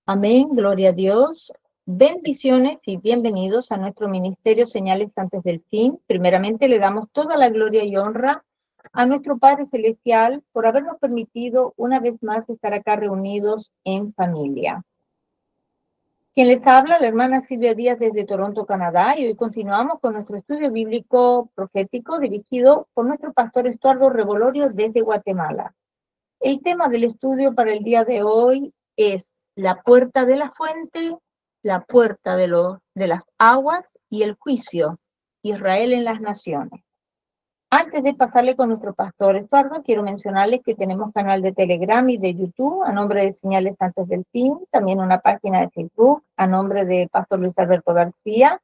Amén, gloria a Dios. Bendiciones y bienvenidos a nuestro ministerio Señales antes del fin. Primeramente le damos toda la gloria y honra a nuestro Padre Celestial por habernos permitido una vez más estar acá reunidos en familia. Quien les habla, la hermana Silvia Díaz desde Toronto, Canadá, y hoy continuamos con nuestro estudio bíblico profético dirigido por nuestro pastor Estuardo Revolorio desde Guatemala. El tema del estudio para el día de hoy es la puerta de la fuente, la puerta de las aguas y el juicio, Israel en las naciones. Antes de pasarle con nuestro pastor Estuardo, quiero mencionarles que tenemos canal de Telegram y de YouTube a nombre de Señales Antes del Fin, también una página de Facebook a nombre de Pastor Luis Alberto García,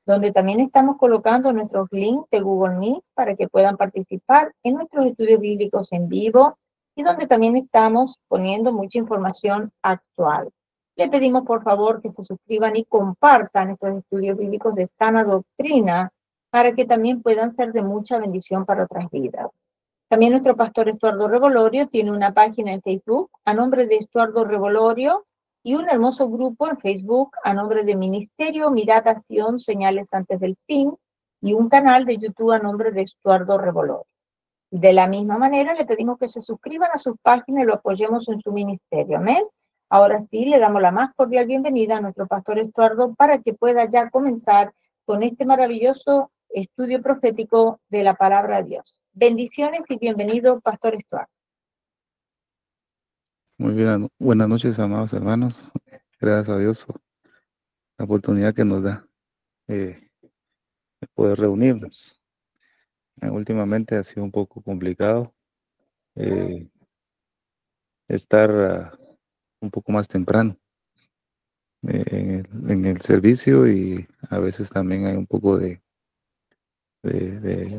donde también estamos colocando nuestros links de Google Meet para que puedan participar en nuestros estudios bíblicos en vivo y donde también estamos poniendo mucha información actual. Le pedimos por favor que se suscriban y compartan estos estudios bíblicos de sana doctrina para que también puedan ser de mucha bendición para otras vidas. También nuestro pastor Estuardo Revolorio tiene una página en Facebook a nombre de Estuardo Revolorio y un hermoso grupo en Facebook a nombre de Ministerio Mirada Sion Señales Antes del Fin y un canal de YouTube a nombre de Estuardo Revolorio. De la misma manera, le pedimos que se suscriban a sus páginas y lo apoyemos en su ministerio. Amén. Ahora sí, le damos la más cordial bienvenida a nuestro pastor Estuardo para que pueda ya comenzar con este maravilloso estudio profético de la palabra de Dios. Bendiciones y bienvenido, pastor Estuardo. Muy bien, buenas noches, amados hermanos. Gracias a Dios por la oportunidad que nos da de poder reunirnos. Últimamente ha sido un poco complicado eh, estar un poco más temprano en el servicio, y a veces también hay un poco de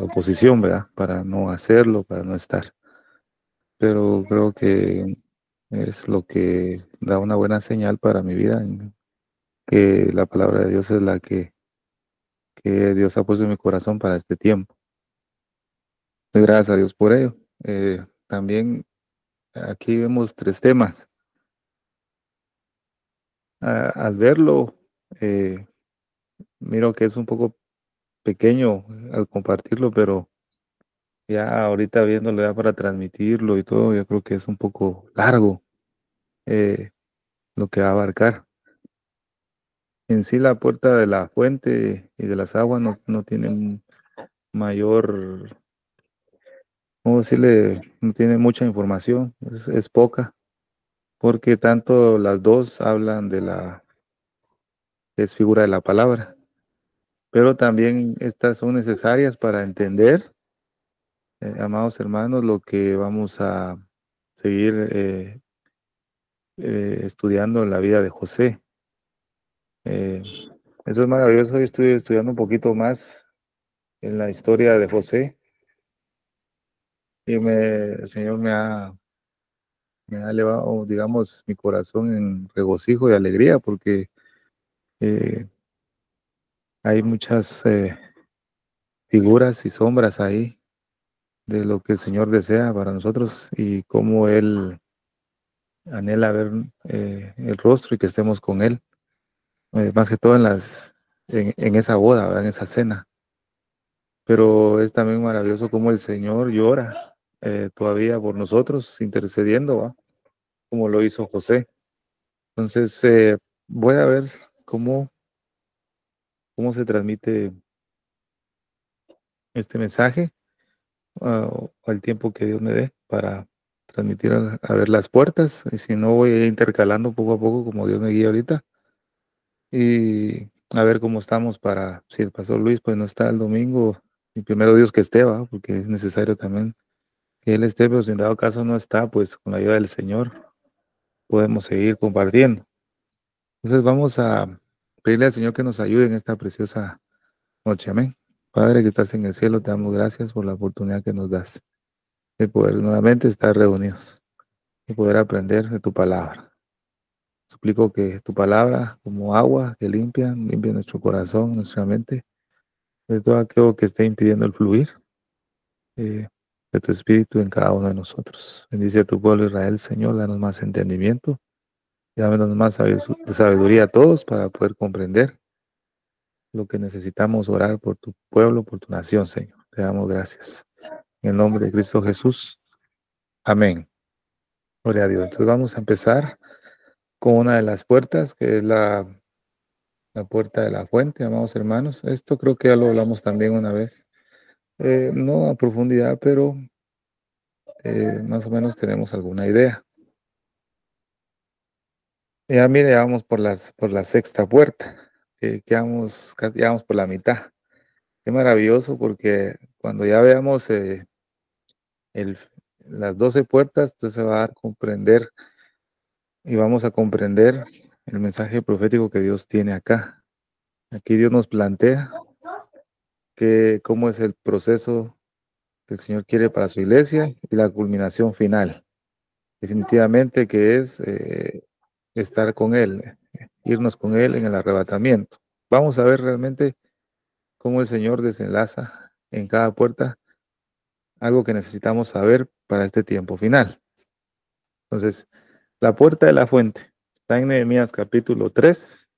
oposición, ¿verdad? Para no hacerlo, para no estar. Pero creo que es lo que da una buena señal para mi vida, en que la palabra de Dios es la que Dios ha puesto en mi corazón para este tiempo. Doy gracias a Dios por ello. También aquí vemos tres temas. Al verlo, eh, miro que es un poco pequeño al compartirlo, pero ya ahorita viéndolo ya para transmitirlo y todo, yo creo que es un poco largo eh, lo que va a abarcar. En sí, la puerta de la fuente y de las aguas no tienen mayor, ¿cómo decirle? No tiene mucha información, es poca, porque tanto las dos hablan es figura de la palabra, pero también estas son necesarias para entender, amados hermanos, lo que vamos a seguir estudiando en la vida de José. Eh, Eso es maravilloso. Yo estoy estudiando un poquito más en la historia de José, y el Señor me ha elevado, digamos, mi corazón en regocijo y alegría, porque eh, hay muchas figuras y sombras ahí de lo que el Señor desea para nosotros y cómo Él anhela ver el rostro y que estemos con Él, más que todo en esa boda, ¿verdad? En esa cena. Pero es también maravilloso cómo el Señor llora todavía por nosotros, intercediendo, ¿va? Como lo hizo José. Entonces, voy a ver cómo, cómo se transmite este mensaje, o al tiempo que Dios me dé para transmitir a ver las puertas, y si no voy a ir intercalando poco a poco como Dios me guía ahorita, y a ver cómo estamos para, si el pastor Luis pues no está el domingo, y primero Dios que esté, ¿va? Porque es necesario también que él esté, pero si en dado caso no está, pues con la ayuda del Señor podemos seguir compartiendo. Entonces vamos a pedirle al Señor que nos ayude en esta preciosa noche, amén. Padre que estás en el cielo, te damos gracias por la oportunidad que nos das de poder nuevamente estar reunidos y poder aprender de tu palabra. Suplico que tu palabra, como agua que limpie nuestro corazón, nuestra mente, de todo aquello que esté impidiendo el fluir de tu espíritu en cada uno de nosotros. Bendice a tu pueblo Israel, Señor, danos más entendimiento Dámonos más sabiduría a todos para poder comprender lo que necesitamos orar por tu pueblo, por tu nación, Señor. Te damos gracias. En el nombre de Cristo Jesús. Amén. Gloria a Dios. Entonces vamos a empezar con una de las puertas, que es la puerta de la fuente, amados hermanos. Esto creo que ya lo hablamos también una vez. No a profundidad, pero más o menos tenemos alguna idea. Ya mire, ya vamos por la sexta puerta. Ya vamos por la mitad. Qué maravilloso, porque cuando ya veamos el, las 12 puertas, usted se va a comprender y vamos a comprender el mensaje profético que Dios tiene acá. Aquí Dios nos plantea cómo es el proceso que el Señor quiere para su iglesia y la culminación final. Definitivamente que es estar con Él, irnos con Él en el arrebatamiento. Vamos a ver realmente cómo el Señor desenlaza en cada puerta algo que necesitamos saber para este tiempo final. Entonces, la puerta de la fuente está en Nehemías capítulo 3,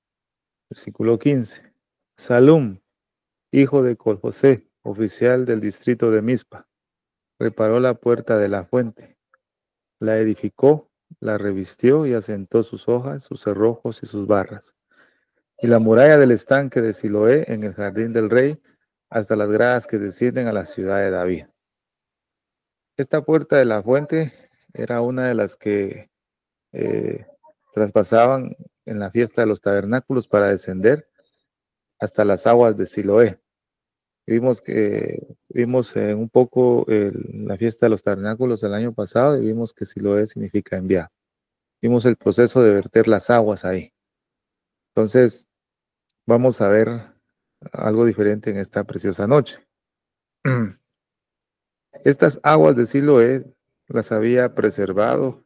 versículo 15. Salum, hijo de Colhosé, oficial del distrito de Mizpa, reparó la puerta de la fuente, la edificó, la revistió y asentó sus hojas, sus cerrojos y sus barras. Y la muralla del estanque de Siloé en el jardín del rey, hasta las gradas que descienden a la ciudad de David. Esta puerta de la fuente era una de las que traspasaban en la fiesta de los tabernáculos para descender hasta las aguas de Siloé. Vimos un poco la fiesta de los tabernáculos el año pasado y vimos que Siloé significa enviar. Vimos el proceso de verter las aguas ahí. Entonces, vamos a ver algo diferente en esta preciosa noche. Estas aguas de Siloé las había preservado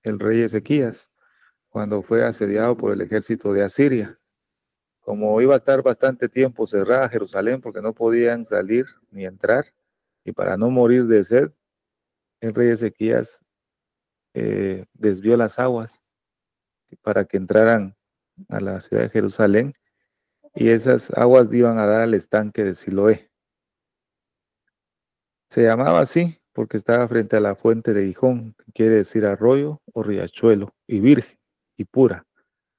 el rey Ezequías cuando fue asediado por el ejército de Asiria. Como iba a estar bastante tiempo cerrada Jerusalén porque no podían salir ni entrar, y para no morir de sed, el rey Ezequías desvió las aguas para que entraran a la ciudad de Jerusalén, y esas aguas iban a dar al estanque de Siloé. Se llamaba así porque estaba frente a la fuente de Gijón, que quiere decir arroyo o riachuelo, y virgen y pura,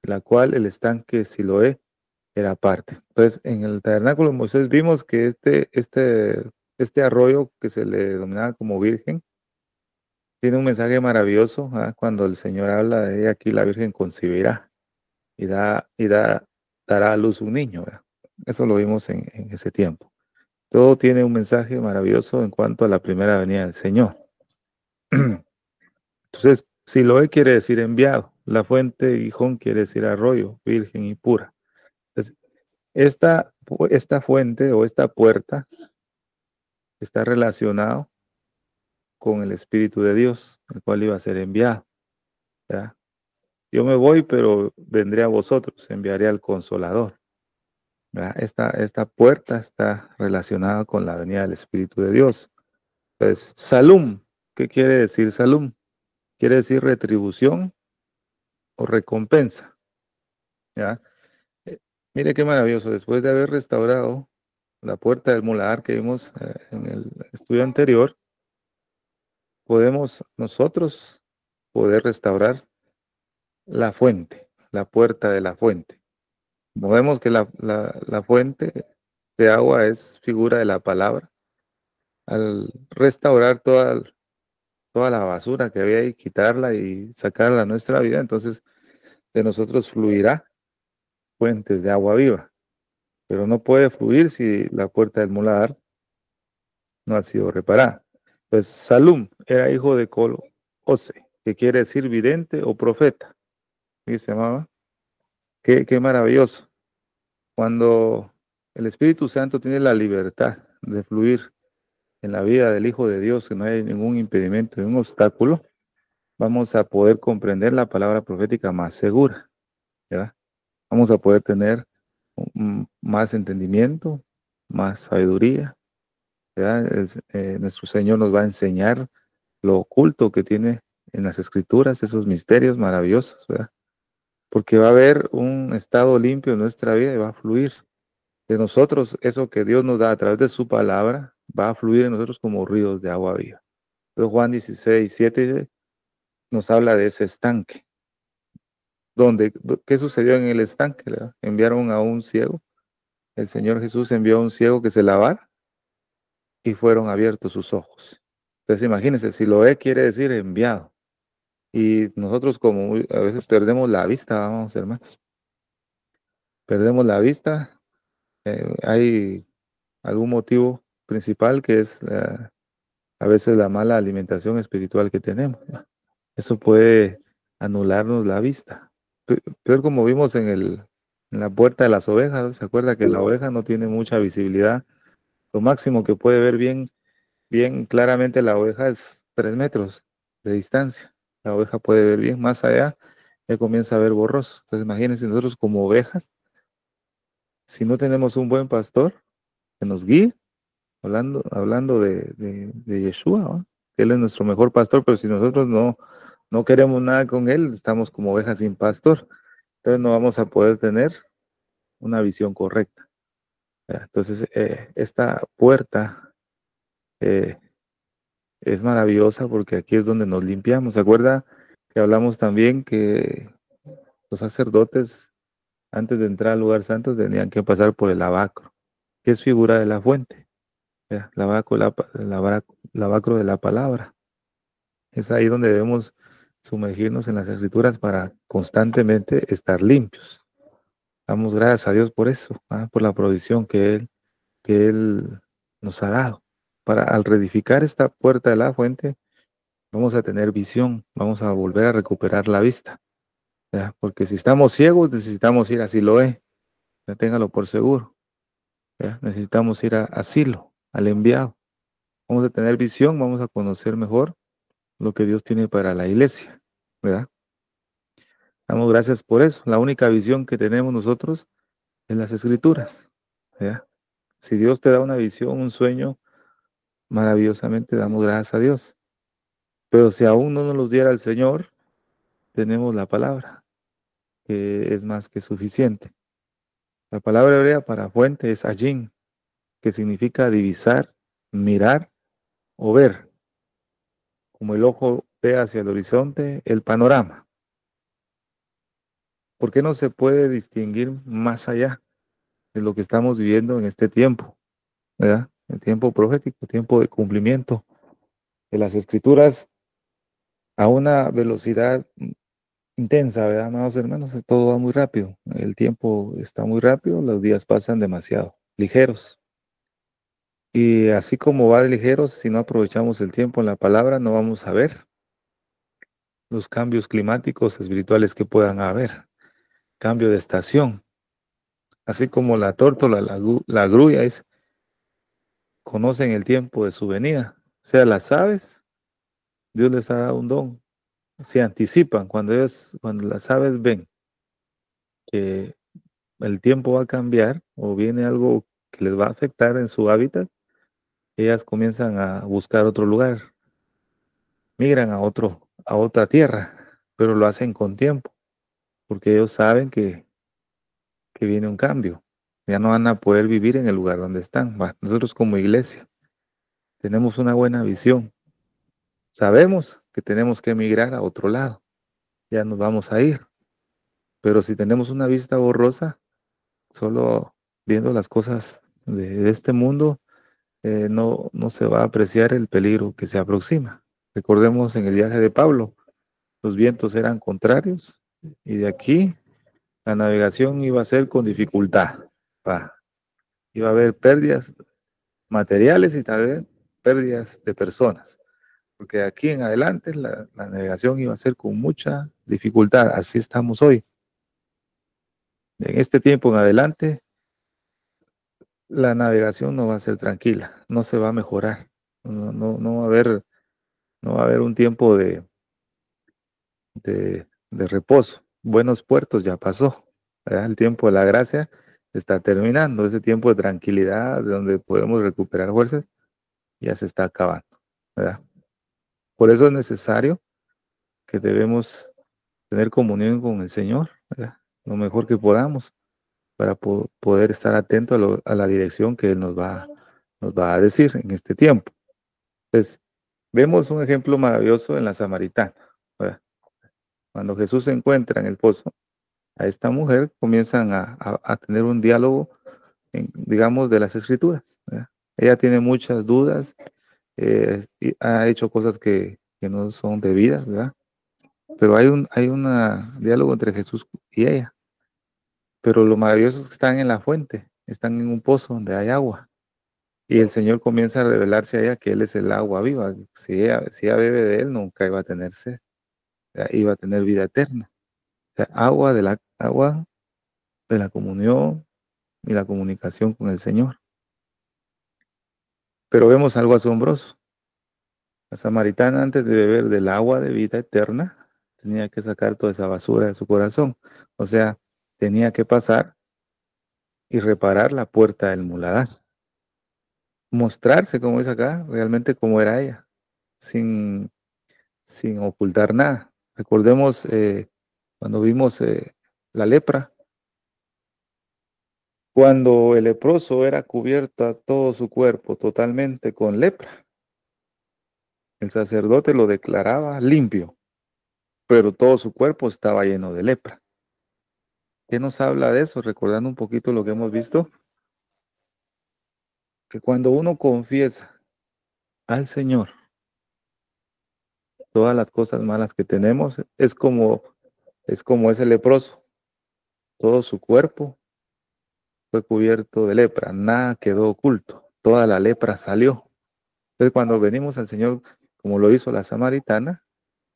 de la cual el estanque de Siloé era parte. Entonces, en el tabernáculo de Moisés vimos que este arroyo que se le denominaba como virgen, tiene un mensaje maravilloso, cuando el Señor habla de ella, aquí la Virgen concebirá dará a luz un niño, ¿verdad? Eso lo vimos en ese tiempo. Todo tiene un mensaje maravilloso en cuanto a la primera venida del Señor. Entonces, Siloé quiere decir enviado, la fuente de Gijón quiere decir arroyo, virgen y pura. Entonces, esta fuente o esta puerta está relacionado con el Espíritu de Dios, el cual iba a ser enviado, ¿verdad? Yo me voy, pero vendré a vosotros, enviaré al Consolador, ¿verdad? Esta puerta está relacionada con la venida del Espíritu de Dios. Entonces, Salum, ¿qué quiere decir Salum? Quiere decir retribución o recompensa, ¿ya? Mire qué maravilloso, después de haber restaurado la puerta del muladar que vimos en el estudio anterior, podemos nosotros poder restaurar la fuente, la puerta de la fuente. Como vemos que la fuente de agua es figura de la palabra, al restaurar toda la basura que había ahí, quitarla y sacarla a nuestra vida, entonces de nosotros fluirá fuentes de agua viva, pero no puede fluir si la puerta del muladar no ha sido reparada. Pues Salum era hijo de Col-Ose, que quiere decir vidente o profeta. ¿Sí se llamaba? Qué maravilloso. Cuando el Espíritu Santo tiene la libertad de fluir en la vida del Hijo de Dios, que no hay ningún impedimento, ningún obstáculo, vamos a poder comprender la palabra profética más segura, ¿verdad? Vamos a poder tener más entendimiento, más sabiduría, ¿verdad? Nuestro Señor nos va a enseñar lo oculto que tiene en las Escrituras, esos misterios maravillosos, ¿verdad? porque va a haber un estado limpio en nuestra vida y va a fluir de nosotros. Eso que Dios nos da a través de su palabra va a fluir en nosotros como ríos de agua viva. Entonces Juan 16:7 nos habla de ese estanque. ¿Qué sucedió en el estanque? ¿Verdad? Enviaron a un ciego. El Señor Jesús envió a un ciego que se lavara y fueron abiertos sus ojos. Entonces imagínense, si lo ve quiere decir enviado. Y nosotros como a veces perdemos la vista, vamos hermanos, perdemos la vista. Hay algún motivo principal que es a veces la mala alimentación espiritual que tenemos, ¿no? Eso puede anularnos la vista. Peor como vimos en la puerta de las ovejas, ¿no? ¿Se acuerda que la oveja no tiene mucha visibilidad? Lo máximo que puede ver bien claramente la oveja es 3 metros de distancia. La oveja puede ver bien, más allá ya comienza a ver borroso. Entonces imagínense nosotros como ovejas, si no tenemos un buen pastor que nos guíe, hablando de Yeshua, ¿no? Él es nuestro mejor pastor, pero si nosotros no queremos nada con él, estamos como ovejas sin pastor. Entonces no vamos a poder tener una visión correcta. Entonces, esta puerta eh, es maravillosa porque aquí es donde nos limpiamos. ¿Se acuerda que hablamos también que los sacerdotes, antes de entrar al lugar santo, tenían que pasar por el lavacro, que es figura de la fuente? Lavacro, lavacro de la palabra. Es ahí donde debemos sumergirnos en las escrituras para constantemente estar limpios. Damos gracias a Dios por eso, por la provisión que Él nos ha dado. Al reedificar esta puerta de la fuente, vamos a tener visión, vamos a volver a recuperar la vista. ¿Ya? Porque si estamos ciegos, necesitamos ir a Siloé, ya téngalo por seguro. ¿Ya? Necesitamos ir a Silo, al enviado. Vamos a tener visión, vamos a conocer mejor lo que Dios tiene para la iglesia, ¿verdad? Damos gracias por eso. La única visión que tenemos nosotros es las escrituras, ¿verdad? Si Dios te da una visión, un sueño, maravillosamente damos gracias a Dios. Pero si aún no nos los diera el Señor, tenemos la palabra, que es más que suficiente. La palabra hebrea para fuente es ayin, que significa divisar, mirar o ver, como el ojo ve hacia el horizonte, el panorama. ¿Por qué no se puede distinguir más allá de lo que estamos viviendo en este tiempo? ¿Verdad? El tiempo profético, tiempo de cumplimiento de las escrituras a una velocidad intensa, ¿verdad, amados hermanos? Todo va muy rápido, el tiempo está muy rápido, los días pasan demasiado ligeros. Y así como va de ligeros, si no aprovechamos el tiempo en la palabra, no vamos a ver los cambios climáticos espirituales que puedan haber. Cambio de estación, así como la tórtola, la grulla, conocen el tiempo de su venida. O sea, las aves, Dios les ha dado un don. Se anticipan cuando las aves ven que el tiempo va a cambiar o viene algo que les va a afectar en su hábitat, ellas comienzan a buscar otro lugar, migran a otra tierra, pero lo hacen con tiempo, porque ellos saben que viene un cambio. Ya no van a poder vivir en el lugar donde están. Nosotros como iglesia tenemos una buena visión. Sabemos que tenemos que emigrar a otro lado. Ya nos vamos a ir. Pero si tenemos una vista borrosa, solo viendo las cosas de este mundo, no se va a apreciar el peligro que se aproxima. Recordemos en el viaje de Pablo, los vientos eran contrarios y de aquí la navegación iba a ser con dificultad. Iba a haber pérdidas materiales y tal vez pérdidas de personas, porque de aquí en adelante la navegación iba a ser con mucha dificultad. Así estamos hoy. En este tiempo en adelante, la navegación no va a ser tranquila, no se va a mejorar, no va a haber un tiempo de reposo. Buenos puertos ya pasó, ¿verdad? El tiempo de la gracia está terminando, ese tiempo de tranquilidad, de donde podemos recuperar fuerzas, ya se está acabando, ¿verdad? Por eso es necesario que debemos tener comunión con el Señor, ¿verdad? Lo mejor que podamos para poder estar atento a la dirección que Él nos va a decir en este tiempo. Entonces, vemos un ejemplo maravilloso en la samaritana, ¿verdad? Cuando Jesús se encuentra en el pozo, a esta mujer comienzan a tener un diálogo, digamos, de las escrituras, ¿verdad? Ella tiene muchas dudas, y ha hecho cosas que no son debidas, ¿verdad? Pero hay un diálogo entre Jesús y ella. Pero lo maravilloso es que están en la fuente, están en un pozo donde hay agua. Y el Señor comienza a revelarse a ella que Él es el agua viva. Si ella bebe de Él, nunca iba a tener sed, iba a tener vida eterna. O sea, agua de la comunión y la comunicación con el Señor. Pero vemos algo asombroso. La samaritana, antes de beber del agua de vida eterna, tenía que sacar toda esa basura de su corazón. O sea, tenía que pasar y reparar la puerta del muladar. Mostrarse, como dice acá, realmente como era ella, sin, sin ocultar nada. Recordemos cuando vimos la lepra, cuando el leproso era cubierto todo su cuerpo totalmente con lepra, el sacerdote lo declaraba limpio, pero todo su cuerpo estaba lleno de lepra. ¿Qué nos habla de eso? Recordando un poquito lo que hemos visto, que cuando uno confiesa al Señor todas las cosas malas que tenemos, es como ese leproso. Todo su cuerpo fue cubierto de lepra, nada quedó oculto, toda la lepra salió. Entonces, cuando venimos al Señor, como lo hizo la samaritana,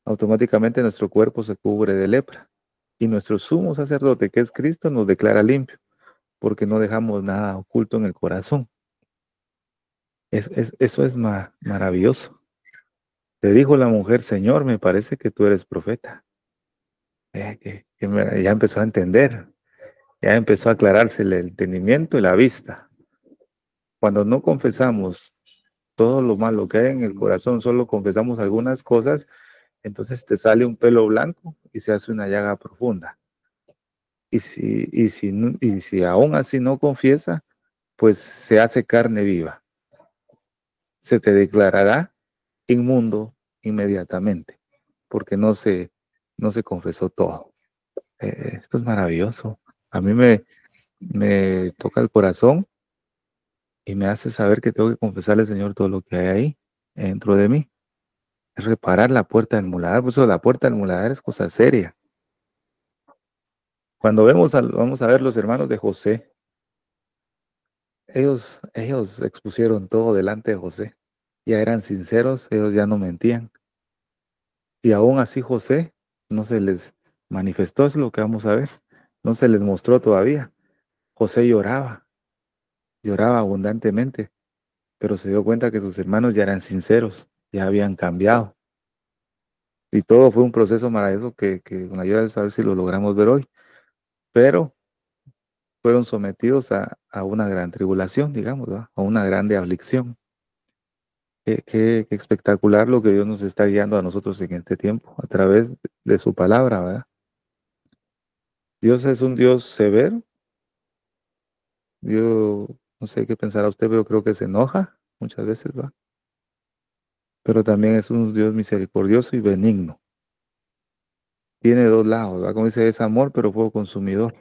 automáticamente nuestro cuerpo se cubre de lepra. Y nuestro sumo sacerdote, que es Cristo, nos declara limpio, porque no dejamos nada oculto en el corazón. Eso es maravilloso. Te dijo la mujer: Señor, me parece que tú eres profeta. Ya empezó a entender, ya empezó a aclararse el entendimiento y la vista. Cuando no confesamos todo lo malo que hay en el corazón, solo confesamos algunas cosas, entonces te sale un pelo blanco y se hace una llaga profunda. Y si aún así no confiesa, pues se hace carne viva. Se te declarará inmundo inmediatamente, porque no se confesó todo. Esto es maravilloso. A mí me toca el corazón y me hace saber que tengo que confesarle al Señor todo lo que hay ahí dentro de mí. Es reparar la puerta del muladar. Por eso la puerta del muladar es cosa seria. Cuando vamos a ver los hermanos de José, ellos expusieron todo delante de José. Ya eran sinceros, ellos ya no mentían. Y aún así José no se les manifestó, es lo que vamos a ver. No se les mostró todavía. José lloraba abundantemente, pero se dio cuenta que sus hermanos ya eran sinceros, ya habían cambiado. Y todo fue un proceso maravilloso que con ayuda de saber si lo logramos ver hoy. Pero fueron sometidos a una gran tribulación, digamos, ¿verdad? A una grande aflicción. Qué espectacular lo que Dios nos está guiando a nosotros en este tiempo, a través de su palabra, ¿verdad? Dios es un Dios severo. Yo no sé qué pensará usted, pero creo que se enoja muchas veces, ¿va? Pero también es un Dios misericordioso y benigno. Tiene dos lados, ¿va? Como dice, es amor, pero fuego consumidor.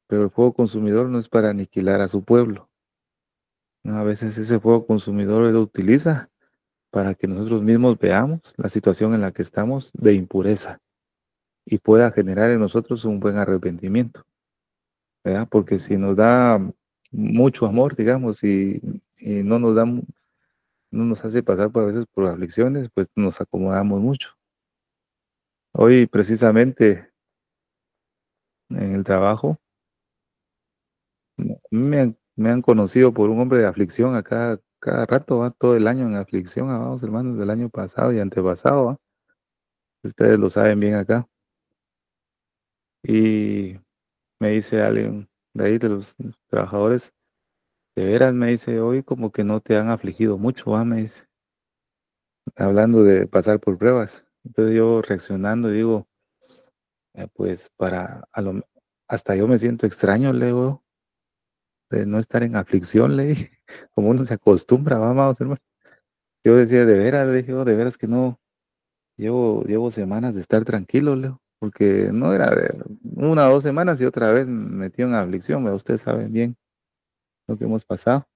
Pero el fuego consumidor no es para aniquilar a su pueblo. No, a veces ese fuego consumidor Él lo utiliza para que nosotros mismos veamos la situación en la que estamos de impureza y pueda generar en nosotros un buen arrepentimiento, ¿verdad? Porque si nos da mucho amor, digamos, y no nos hace pasar por a veces por aflicciones, pues nos acomodamos mucho. Hoy precisamente en el trabajo me han conocido por un hombre de aflicción a cada rato, va todo el año en aflicción, amados hermanos, del año pasado y antepasado, ¿va? Ustedes lo saben bien acá. Y me dice alguien de ahí, de los trabajadores: de veras, me dice, hoy como que no te han afligido mucho, ¿va? Me dice, hablando de pasar por pruebas. Entonces yo reaccionando digo, pues hasta yo me siento extraño, Leo, de no estar en aflicción, le dije, como uno se acostumbra, vamos, hermano. Yo decía, de veras, le dije, "Oh, de veras que no, llevo semanas de estar tranquilo, Leo, porque no era de 1 o 2 semanas y otra vez me metí en aflicción, ¿verdad? Ustedes saben bien lo que hemos pasado,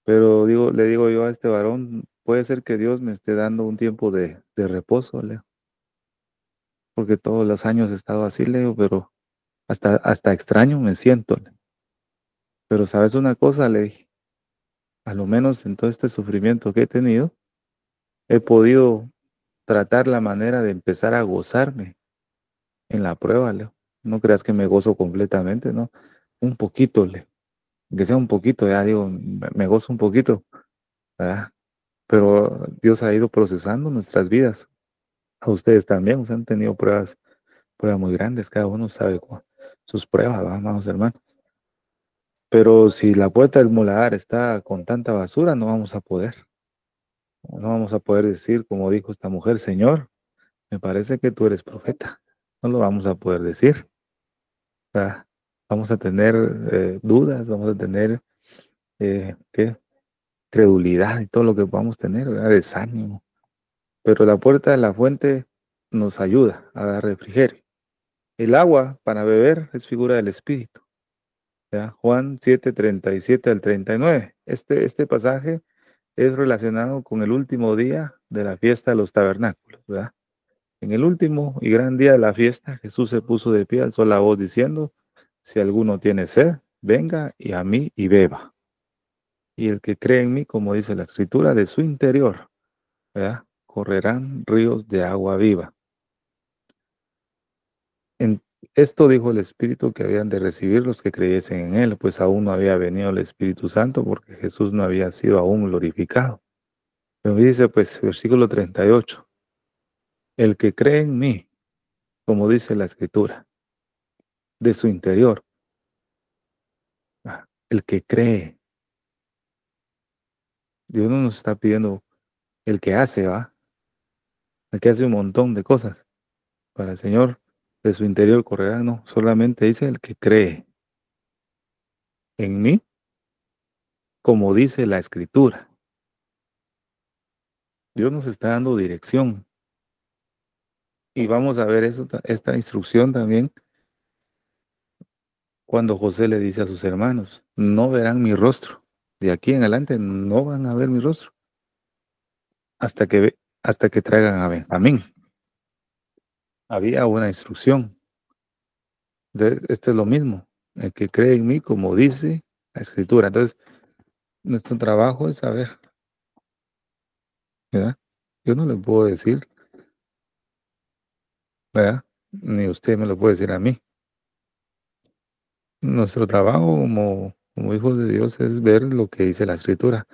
pero le digo yo a este varón, puede ser que Dios me esté dando un tiempo de reposo, Leo, porque todos los años he estado así, Leo, pero hasta extraño me siento, Leo. Pero sabes una cosa, le dije, a lo menos en todo este sufrimiento que he tenido, he podido tratar la manera de empezar a gozarme en la prueba, Leo. No creas que me gozo completamente, ¿no? Un poquito, Leo. Que sea un poquito, ya digo, me gozo un poquito, ¿verdad? Pero Dios ha ido procesando nuestras vidas. A ustedes también, ustedes han tenido pruebas muy grandes, cada uno sabe sus pruebas, ¿va, amados hermanos? Pero si la puerta del muladar está con tanta basura, no vamos a poder. No vamos a poder decir, como dijo esta mujer, Señor, me parece que tú eres profeta. No lo vamos a poder decir. ¿Verdad? Vamos a tener dudas, vamos a tener ¿qué? Credulidad y todo lo que podamos tener, ¿verdad? Desánimo. Pero la puerta de la fuente nos ayuda a dar refrigerio. El agua para beber es figura del Espíritu. ¿Verdad? Juan 7:37 al 39. Este pasaje es relacionado con el último día de la fiesta de los tabernáculos, ¿verdad? En el último y gran día de la fiesta, Jesús se puso de pie, alzó la voz diciendo, si alguno tiene sed, venga y a mí y beba. Y el que cree en mí, como dice la Escritura, de su interior, ¿verdad? Correrán ríos de agua viva. En esto dijo el Espíritu que habían de recibir los que creyesen en él, pues aún no había venido el Espíritu Santo porque Jesús no había sido aún glorificado. Pero dice, pues, versículo 38, el que cree en mí, como dice la Escritura, de su interior, el que cree, Dios no nos está pidiendo el que hace, ¿va? El que hace un montón de cosas. Para el Señor, de su interior correrá, no, solamente dice el que cree en mí, como dice la Escritura. Dios nos está dando dirección. Y vamos a ver esta instrucción también cuando José le dice a sus hermanos, no verán mi rostro. De aquí en adelante no van a ver mi rostro hasta que traigan a Benjamín. Había una instrucción. Este es lo mismo. El que cree en mí, como dice la Escritura. Entonces, nuestro trabajo es saber, ¿verdad? Yo no le puedo decir, ¿verdad? Ni usted me lo puede decir a mí. Nuestro trabajo como hijos de Dios es ver lo que dice la Escritura,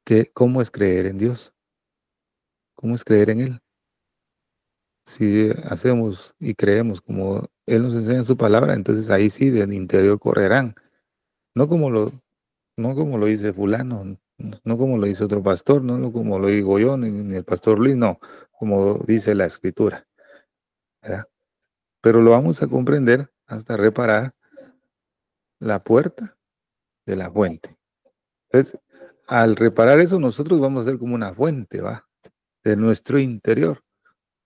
que cómo es creer en Dios, cómo es creer en Él. Si hacemos y creemos como Él nos enseña en su palabra, entonces ahí sí del interior correrán, no como lo, no como lo dice fulano, no como lo dice otro pastor, no como lo digo yo, ni el pastor Luis, no, como dice la Escritura, ¿verdad? Pero lo vamos a comprender hasta reparar la puerta de la fuente. Entonces, al reparar eso, nosotros vamos a ser como una fuente, ¿va? De nuestro interior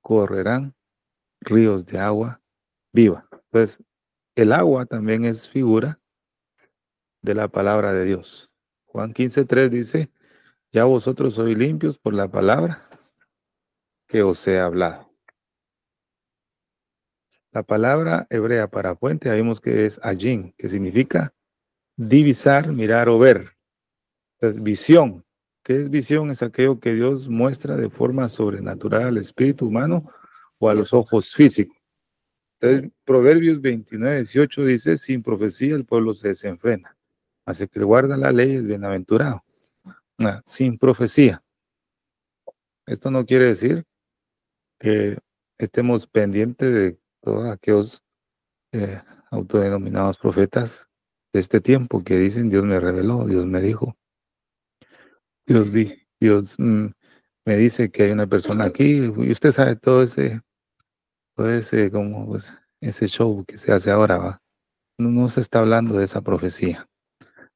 correrán ríos de agua viva. Entonces, el agua también es figura de la palabra de Dios. Juan 15:3 dice, ya vosotros sois limpios por la palabra que os he hablado. La palabra hebrea para fuente, vimos que es ajin, que significa divisar, mirar o ver. Entonces, visión. ¿Qué es visión? Es aquello que Dios muestra de forma sobrenatural al espíritu humano o a los ojos físicos. Entonces, Proverbios 29:18 dice, sin profecía el pueblo se desenfrena, mas el que guarda la ley es bienaventurado. Sin profecía. Esto no quiere decir que estemos pendientes de todos aquellos eh, autodenominados profetas de este tiempo que dicen, Dios me reveló, Dios me dijo, Dios me dice que hay una persona aquí, y usted sabe todo ese como pues, ese show que se hace ahora, ¿va? No se está hablando de esa profecía.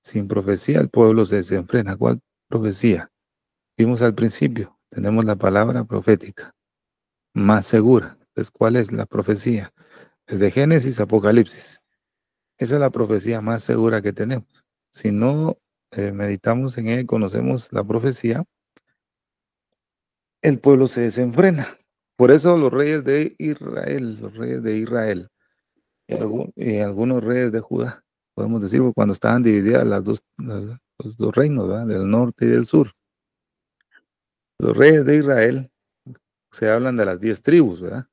Sin profecía el pueblo se desenfrena. ¿Cuál profecía? Vimos al principio, tenemos la palabra profética más segura. Entonces, ¿cuál es la profecía? Desde Génesis a Apocalipsis. Esa es la profecía más segura que tenemos. Si no meditamos en ella y conocemos la profecía, el pueblo se desenfrena. Por eso los reyes de Israel y algunos reyes de Judá, podemos decir, porque cuando estaban divididas los dos reinos, ¿verdad? Del norte y del sur. Los reyes de Israel se hablan de las 10 tribus, ¿verdad?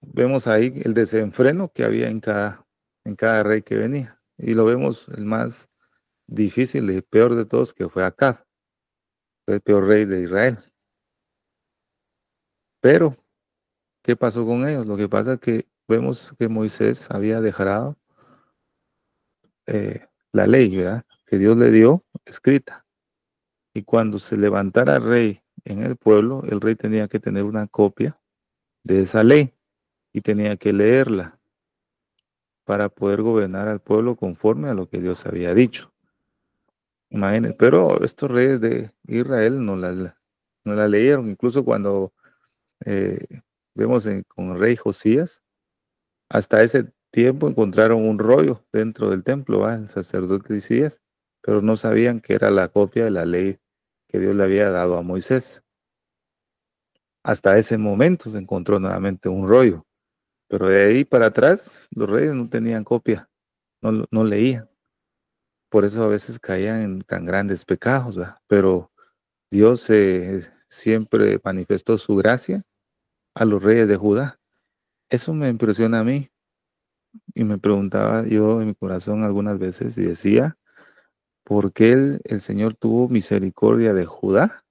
Vemos ahí el desenfreno que había en cada rey que venía. Y lo vemos el más difícil y peor de todos, que fue Acab, fue el peor rey de Israel. Pero, ¿qué pasó con ellos? Lo que pasa es que vemos que Moisés había dejado la ley, ¿verdad? Que Dios le dio escrita. Y cuando se levantara rey en el pueblo, el rey tenía que tener una copia de esa ley y tenía que leerla para poder gobernar al pueblo conforme a lo que Dios había dicho. Imagínense, pero estos reyes de Israel no la leyeron, incluso cuando eh, vemos con el rey Josías, hasta ese tiempo encontraron un rollo dentro del templo, ¿va? El sacerdote Isías, pero no sabían que era la copia de la ley que Dios le había dado a Moisés. Hasta ese momento se encontró nuevamente un rollo, pero de ahí para atrás los reyes no tenían copia, no leían. Por eso a veces caían en tan grandes pecados, ¿va? Pero Dios siempre manifestó su gracia a los reyes de Judá. Eso me impresiona a mí y me preguntaba yo en mi corazón algunas veces y decía, ¿por qué el Señor tuvo misericordia de Judá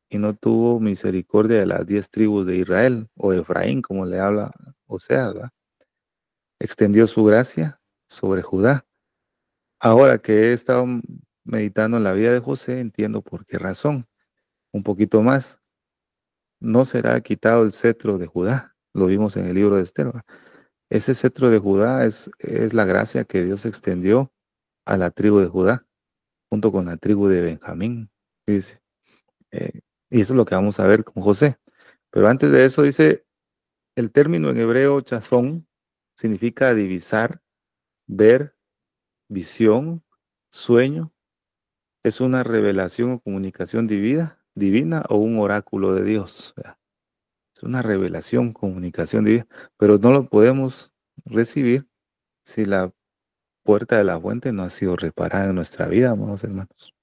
y no tuvo misericordia de las 10 tribus de Israel o Efraín, como le habla Oseas, ¿verdad? Extendió su gracia sobre Judá. Ahora que he estado meditando en la vida de José, entiendo por qué razón. Un poquito más. No será quitado el cetro de Judá. Lo vimos en el libro de Esther, ¿verdad? Ese cetro de Judá es la gracia que Dios extendió a la tribu de Judá, junto con la tribu de Benjamín. Dice. Y eso es lo que vamos a ver con José. Pero antes de eso dice, el término en hebreo chazón significa divisar, ver, visión, sueño. Es una revelación o comunicación divina o un oráculo de Dios. ¿Verdad? Es una revelación, comunicación divina, pero no lo podemos recibir si la puerta de la fuente no ha sido reparada en nuestra vida, amados hermanos.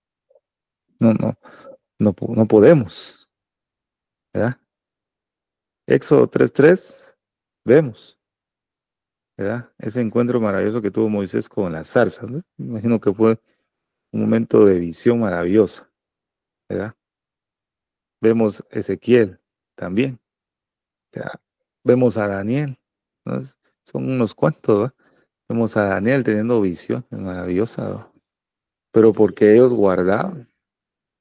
No podemos, ¿verdad? Éxodo 3:3, vemos, ¿verdad? Ese encuentro maravilloso que tuvo Moisés con las zarzas, ¿no? Me imagino que fue un momento de visión maravillosa, ¿verdad? Vemos Ezequiel también, o sea, vemos a Daniel, ¿no? Son unos cuantos, ¿verdad? Vemos a Daniel teniendo visión maravillosa, ¿verdad? Pero porque ellos guardaban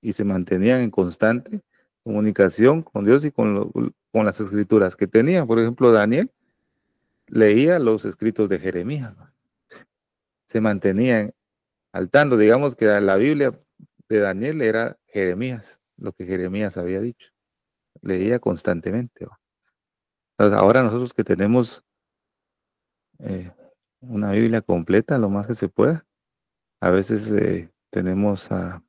y se mantenían en constante comunicación con Dios y con las escrituras que tenían. Por ejemplo, Daniel leía los escritos de Jeremías, ¿no? Se mantenían al tanto. Digamos que la Biblia de Daniel era Jeremías, lo que Jeremías había dicho. Leía constantemente, ¿no? Entonces, ahora nosotros que tenemos eh, una Biblia completa, lo más que se pueda, a veces tenemos a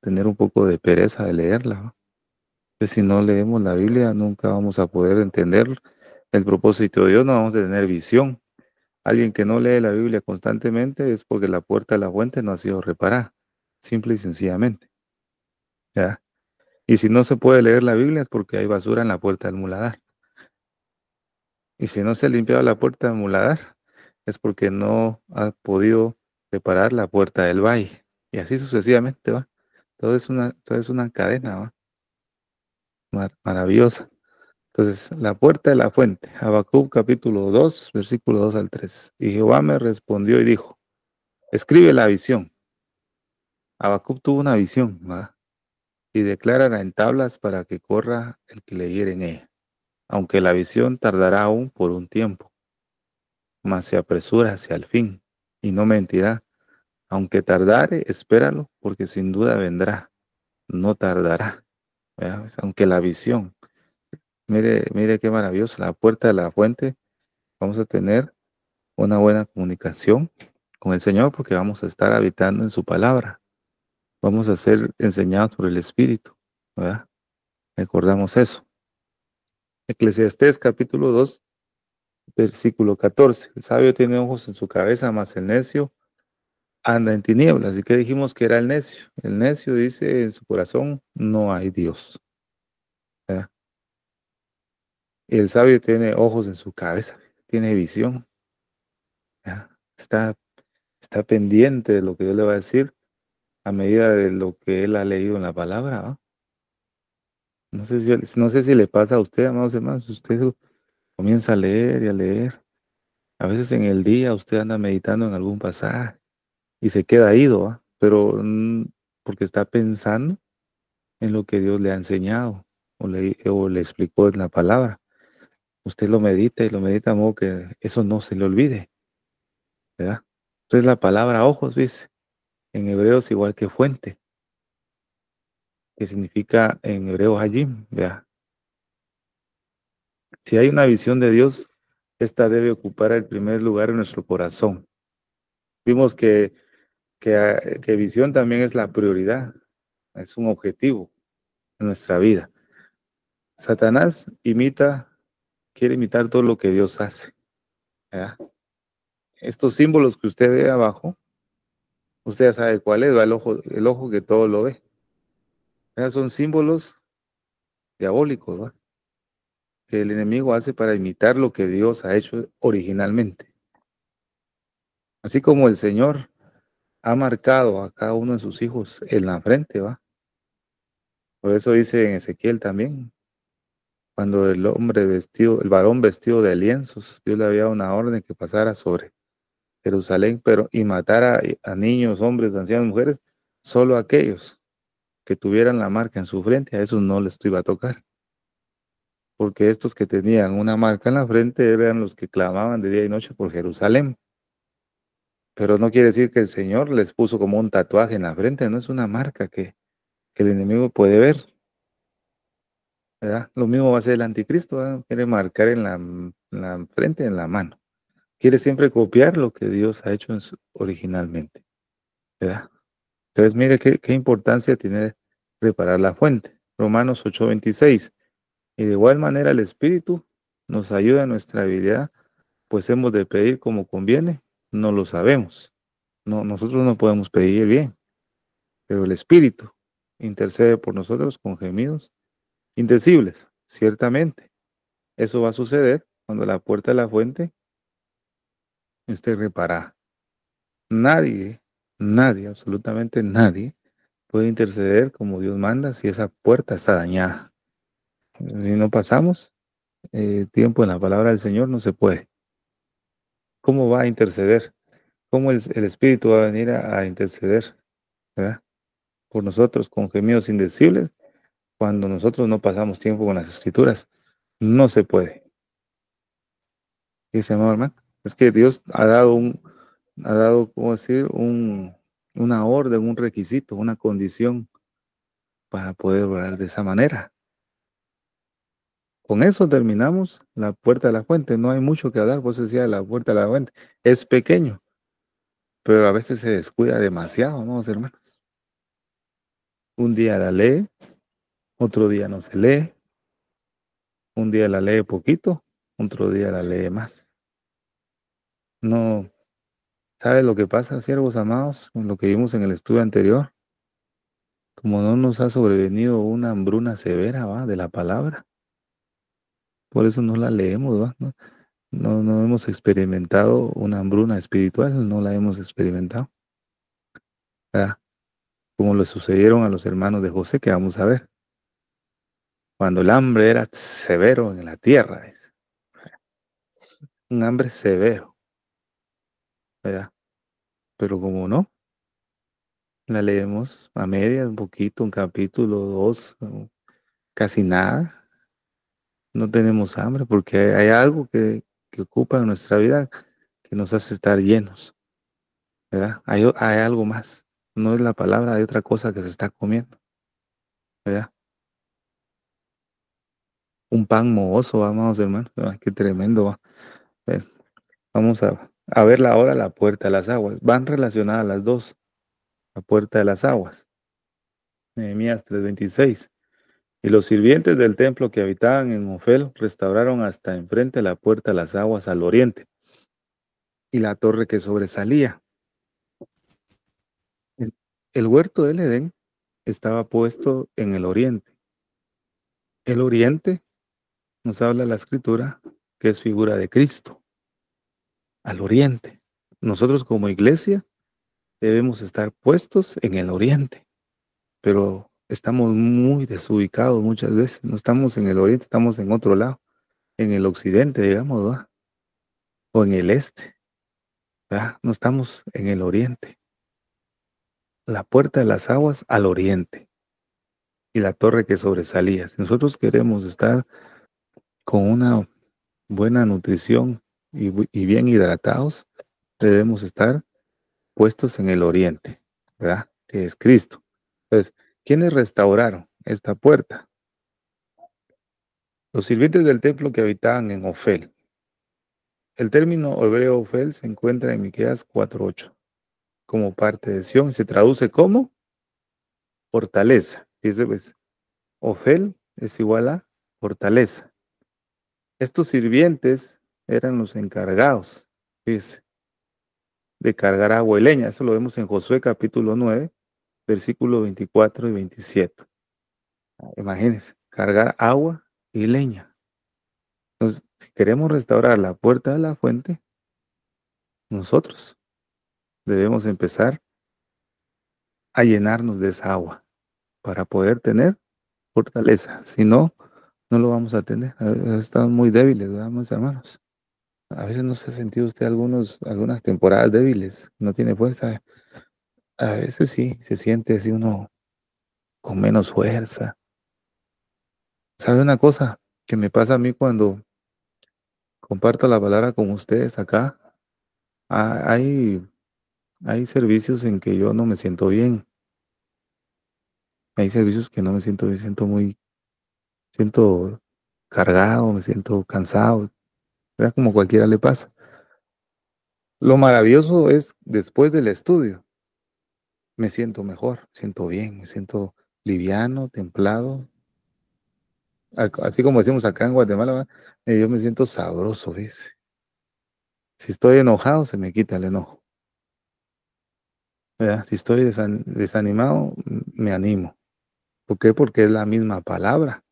tener un poco de pereza de leerla, ¿no? Que si no leemos la Biblia, nunca vamos a poder entender el propósito de Dios, no vamos a tener visión. Alguien que no lee la Biblia constantemente es porque la puerta de la fuente no ha sido reparada, simple y sencillamente, ¿ya? Y si no se puede leer la Biblia es porque hay basura en la puerta del muladar. Y si no se ha limpiado la puerta del muladar es porque no ha podido reparar la puerta del valle. Y así sucesivamente, ¿va? Todo es una cadena, ¿va? Maravillosa. Entonces, la puerta de la fuente, Habacuc capítulo 2, versículo 2 al 3. Y Jehová me respondió y dijo, escribe la visión. Habacuc tuvo una visión, ¿verdad? Y declárala en tablas para que corra el que leyere en ella. aunque la visión tardará aún por un tiempo, mas se apresura hacia el fin, y no mentirá. Aunque tardare, espéralo, porque sin duda vendrá, no tardará. ¿Verdad? Pues, aunque la visión, mire, mire qué maravilloso, la puerta de la fuente, vamos a tener una buena comunicación con el Señor, porque vamos a estar habitando en su palabra, vamos a ser enseñados por el Espíritu, ¿verdad? Recordamos eso. Eclesiastés capítulo 2 versículo 14. El sabio tiene ojos en su cabeza, mas el necio anda en tinieblas. ¿Y qué dijimos que era el necio? El necio dice en su corazón, no hay Dios. ¿Verdad? Y el sabio tiene ojos en su cabeza, tiene visión. ¿Verdad? Está pendiente de lo que Dios le va a decir a medida de lo que él ha leído en la palabra. ¿Va? No sé si le pasa a usted, amados hermanos, usted comienza a leer y a leer. A veces en el día usted anda meditando en algún pasaje y se queda ido, ¿va? Pero porque está pensando en lo que Dios le ha enseñado o le explicó en la palabra. Usted lo medita y lo medita de modo que eso no se le olvide, ¿verdad? Entonces la palabra ojos, dice, en hebreo es igual que fuente, que significa en hebreo hayim, ¿verdad? Si hay una visión de Dios, esta debe ocupar el primer lugar en nuestro corazón. Vimos que visión también es la prioridad, es un objetivo en nuestra vida. Satanás quiere imitar todo lo que Dios hace, ¿verdad? Estos símbolos que usted ve abajo, usted ya sabe cuál es, ¿va? El ojo que todo lo ve. ¿Verdad? Son símbolos diabólicos, ¿va? Que el enemigo hace para imitar lo que Dios ha hecho originalmente. Así como el Señor ha marcado a cada uno de sus hijos en la frente, ¿va? Por eso dice en Ezequiel también, cuando el varón vestido de lienzos, Dios le había dado una orden que pasara sobre Jerusalén, y matara a niños, hombres, ancianos, mujeres, solo aquellos que tuvieran la marca en su frente, a esos no les iba a tocar, porque estos que tenían una marca en la frente eran los que clamaban de día y noche por Jerusalén. Pero no quiere decir que el Señor les puso como un tatuaje en la frente, no es una marca que el enemigo puede ver, ¿verdad? Lo mismo va a ser el anticristo, ¿verdad? Quiere marcar en la frente, en la mano. Quiere siempre copiar lo que Dios ha hecho originalmente, ¿verdad? Entonces, mire qué importancia tiene preparar la fuente. Romanos 8:26. Y de igual manera el Espíritu nos ayuda en nuestra habilidad, pues hemos de pedir como conviene, no lo sabemos. No, nosotros no podemos pedir bien, pero el Espíritu intercede por nosotros con gemidos indecibles. Ciertamente, eso va a suceder cuando la puerta de la fuente esté reparada. Nadie, nadie, absolutamente nadie puede interceder como Dios manda si esa puerta está dañada. Si no pasamos tiempo en la palabra del Señor, no se puede. ¿Cómo va a interceder? ¿Cómo el Espíritu va a venir a interceder, ¿verdad? Por nosotros con gemidos indecibles cuando nosotros no pasamos tiempo con las Escrituras? No se puede. Dice, amado hermano, es que Dios ha dado, ¿cómo decir? Una orden, un requisito, una condición para poder orar de esa manera. Con eso terminamos la puerta de la fuente. No hay mucho que hablar, vos decía la puerta de la fuente. Es pequeño, pero a veces se descuida demasiado, ¿no, hermanos? Un día la lee, otro día no se lee, un día la lee poquito, otro día la lee más. No, ¿sabe lo que pasa, siervos amados? Con lo que vimos en el estudio anterior, como no nos ha sobrevenido una hambruna severa, ¿va? De la palabra, por eso no la leemos, ¿va? No hemos experimentado una hambruna espiritual, no la hemos experimentado, ¿verdad? Como le sucedieron a los hermanos de José, que vamos a ver, cuando el hambre era severo en la tierra, un hambre severo, ¿verdad? Pero como no, la leemos a medias, un poquito, un capítulo, dos, casi nada, no tenemos hambre porque hay algo que ocupa en nuestra vida que nos hace estar llenos, ¿verdad? Hay algo más. No es la palabra, hay otra cosa que se está comiendo, ¿verdad? Un pan mohoso, vamos, hermano. Qué tremendo, va. Eh, Vamos a ver ahora la puerta de las aguas. Van relacionadas las dos, la puerta de las aguas. Nehemías 3:26. Y los sirvientes del templo que habitaban en Ofel restauraron hasta enfrente la puerta de las aguas al oriente y la torre que sobresalía. El, el huerto del Edén estaba puesto en el oriente. El oriente nos habla la escritura que es figura de Cristo, al oriente. Nosotros como iglesia debemos estar puestos en el oriente, pero estamos muy desubicados muchas veces. No estamos en el oriente, estamos en otro lado, en el occidente, digamos, ¿verdad? O en el este, ¿verdad? No estamos en el oriente. La puerta de las aguas al oriente y la torre que sobresalía. Si nosotros queremos estar con una buena nutrición y bien hidratados, debemos estar puestos en el oriente, ¿verdad? Que es Cristo. Entonces, ¿quiénes restauraron esta puerta? Los sirvientes del templo que habitaban en Ofel. El término hebreo Ofel se encuentra en Miqueas 4:8 como parte de Sión y se traduce como fortaleza. Dice, pues, Ofel es igual a fortaleza. Estos sirvientes eran los encargados, dice, de cargar agua y leña. Eso lo vemos en Josué capítulo 9, versículos 24 y 27. Imagínense, cargar agua y leña. Entonces, si queremos restaurar la puerta de la fuente, nosotros debemos empezar a llenarnos de esa agua para poder tener fortaleza. Si no, no lo vamos a tener. Estamos muy débiles, ¿verdad, mis hermanos? A veces no se ha sentido usted algunas temporadas débiles, no tiene fuerza. A veces sí, se siente así uno con menos fuerza. ¿Sabe una cosa que me pasa a mí cuando comparto la palabra con ustedes acá? Ah, hay servicios en que yo no me siento bien. Hay servicios que no me siento bien, siento cargado, me siento cansado, ¿verdad? Como cualquiera le pasa. Lo maravilloso es después del estudio, me siento mejor, me siento bien, me siento liviano, templado. Así como decimos acá en Guatemala, ¿verdad? Yo me siento sabroso, ¿ves? Si estoy enojado, se me quita el enojo, ¿verdad? Si estoy desanimado, me animo. ¿Por qué? Porque es la misma palabra.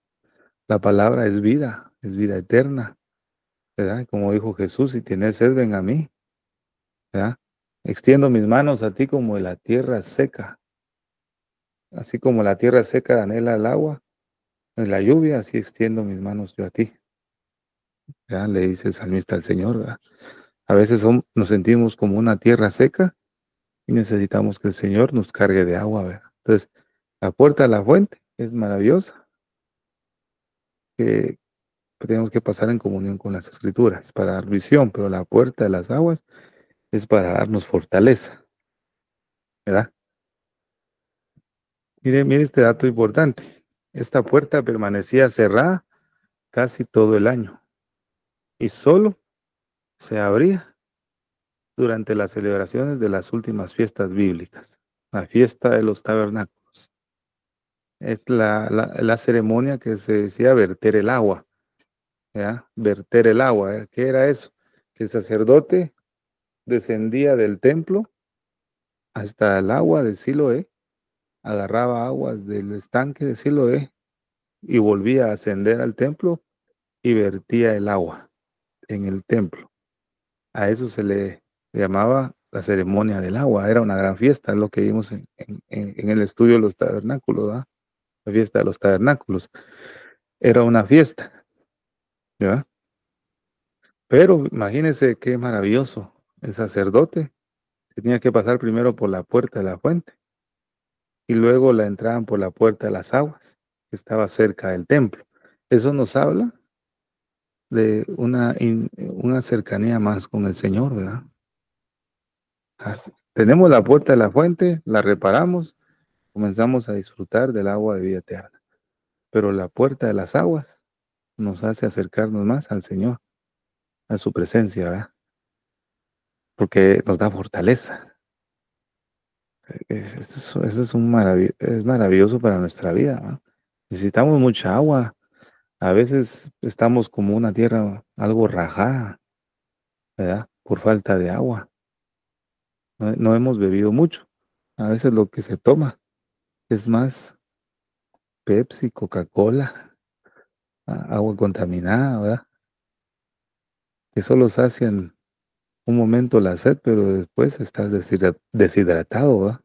La palabra es vida eterna, ¿verdad? Como dijo Jesús, si tienes sed, ven a mí, ¿verdad? Extiendo mis manos a ti como de la tierra seca. Así como la tierra seca anhela el agua, en la lluvia, así extiendo mis manos yo a ti. ¿Verdad? Le dice el salmista al Señor, ¿verdad? A veces nos sentimos como una tierra seca y necesitamos que el Señor nos cargue de agua, ¿verdad? Entonces, la puerta a la fuente es maravillosa, que tenemos que pasar en comunión con las Escrituras para dar visión, pero la puerta de las aguas es para darnos fortaleza, ¿verdad? Mire este dato importante. Esta puerta permanecía cerrada casi todo el año y solo se abría durante las celebraciones de las últimas fiestas bíblicas, la fiesta de los tabernáculos. Es la ceremonia que se decía verter el agua, ¿ya? Verter el agua, ¿eh? ¿Qué era eso? Que el sacerdote descendía del templo hasta el agua de Siloé, agarraba aguas del estanque de Siloé y volvía a ascender al templo y vertía el agua en el templo. A eso se le llamaba la ceremonia del agua. Era una gran fiesta, es lo que vimos en el estudio de los tabernáculos, ¿verdad? La fiesta de los tabernáculos. Era una fiesta, ¿verdad? Pero imagínense qué maravilloso. El sacerdote tenía que pasar primero por la puerta de la fuente y luego la entraban por la puerta de las aguas, que estaba cerca del templo. Eso nos habla de una cercanía más con el Señor, ¿verdad? Tenemos la puerta de la fuente, la reparamos, comenzamos a disfrutar del agua de vida eterna. Pero la puerta de las aguas nos hace acercarnos más al Señor, a su presencia, ¿verdad? Porque nos da fortaleza. Eso es es maravilloso para nuestra vida, ¿verdad? Necesitamos mucha agua. A veces estamos como una tierra algo rajada, ¿verdad? Por falta de agua. No hemos bebido mucho. A veces lo que se toma es más Pepsi, Coca-Cola, agua contaminada, ¿verdad? Que solo sacian un momento la sed, pero después estás deshidratado, ¿verdad?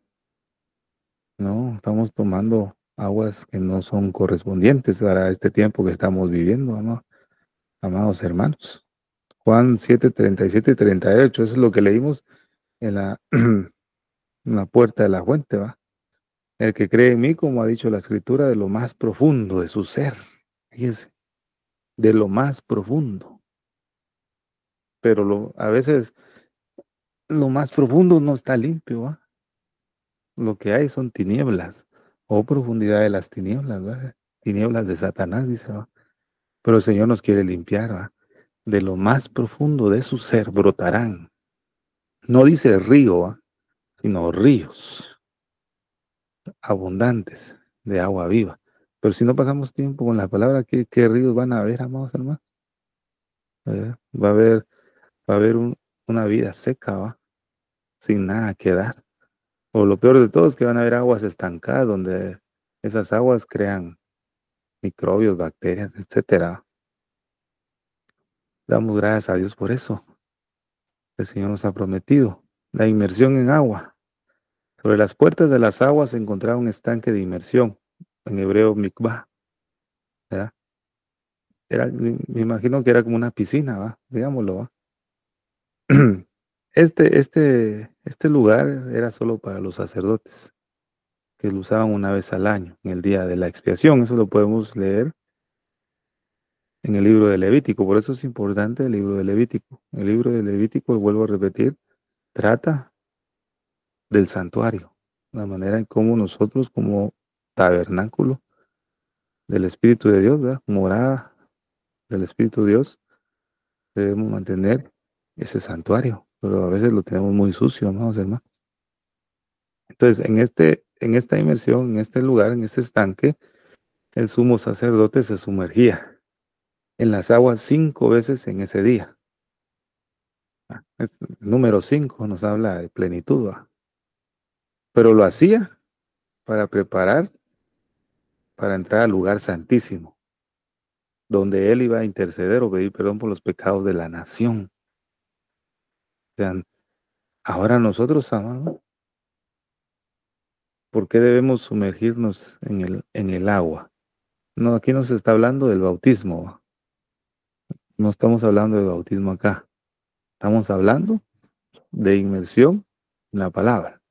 No, estamos tomando aguas que no son correspondientes para este tiempo que estamos viviendo, amados hermanos. Juan 7:37 y 38, eso es lo que leímos en en la puerta de la fuente, ¿va? El que cree en mí, como ha dicho la escritura, de lo más profundo de su ser. Fíjense, de lo más profundo. Pero a veces lo más profundo no está limpio, ¿va? Lo que hay son tinieblas, o profundidad de las tinieblas, ¿va? Tinieblas de Satanás, dice, ¿va? Pero el Señor nos quiere limpiar, ¿va? De lo más profundo de su ser brotarán. No dice río, ¿va? Sino ríos abundantes de agua viva. Pero si no pasamos tiempo con la palabra, ¿qué ríos van a haber, amados hermanos? Va a haber, va a haber una vida seca, ¿va? Sin nada que dar. O lo peor de todo es que van a haber aguas estancadas donde esas aguas crean microbios, bacterias, etcétera. Damos gracias a Dios por eso. El Señor nos ha prometido la inmersión en agua. Sobre las puertas de las aguas se encontraba un estanque de inmersión, en hebreo mikvah, ¿verdad? Me imagino que era como una piscina, ¿va? Digámoslo, ¿va? Este lugar era solo para los sacerdotes, que lo usaban una vez al año, en el día de la expiación. Eso lo podemos leer en el libro de Levítico. Por eso es importante el libro de Levítico. El libro de Levítico, vuelvo a repetir, trata del santuario, la manera en cómo nosotros, como tabernáculo del Espíritu de Dios, ¿verdad? Morada del Espíritu de Dios, debemos mantener ese santuario, pero a veces lo tenemos muy sucio, amados hermanos. Entonces, en esta inmersión, en este lugar, en este estanque, el sumo sacerdote se sumergía en las aguas 5 veces en ese día. El número 5 nos habla de plenitud, ¿va? Pero lo hacía para preparar para entrar al lugar santísimo, donde él iba a interceder o pedir perdón por los pecados de la nación. O sea, ahora nosotros, amados, ¿por qué debemos sumergirnos en el agua? No, aquí no se está hablando del bautismo, ¿va? No estamos hablando de bautismo acá. Estamos hablando de inmersión en la palabra,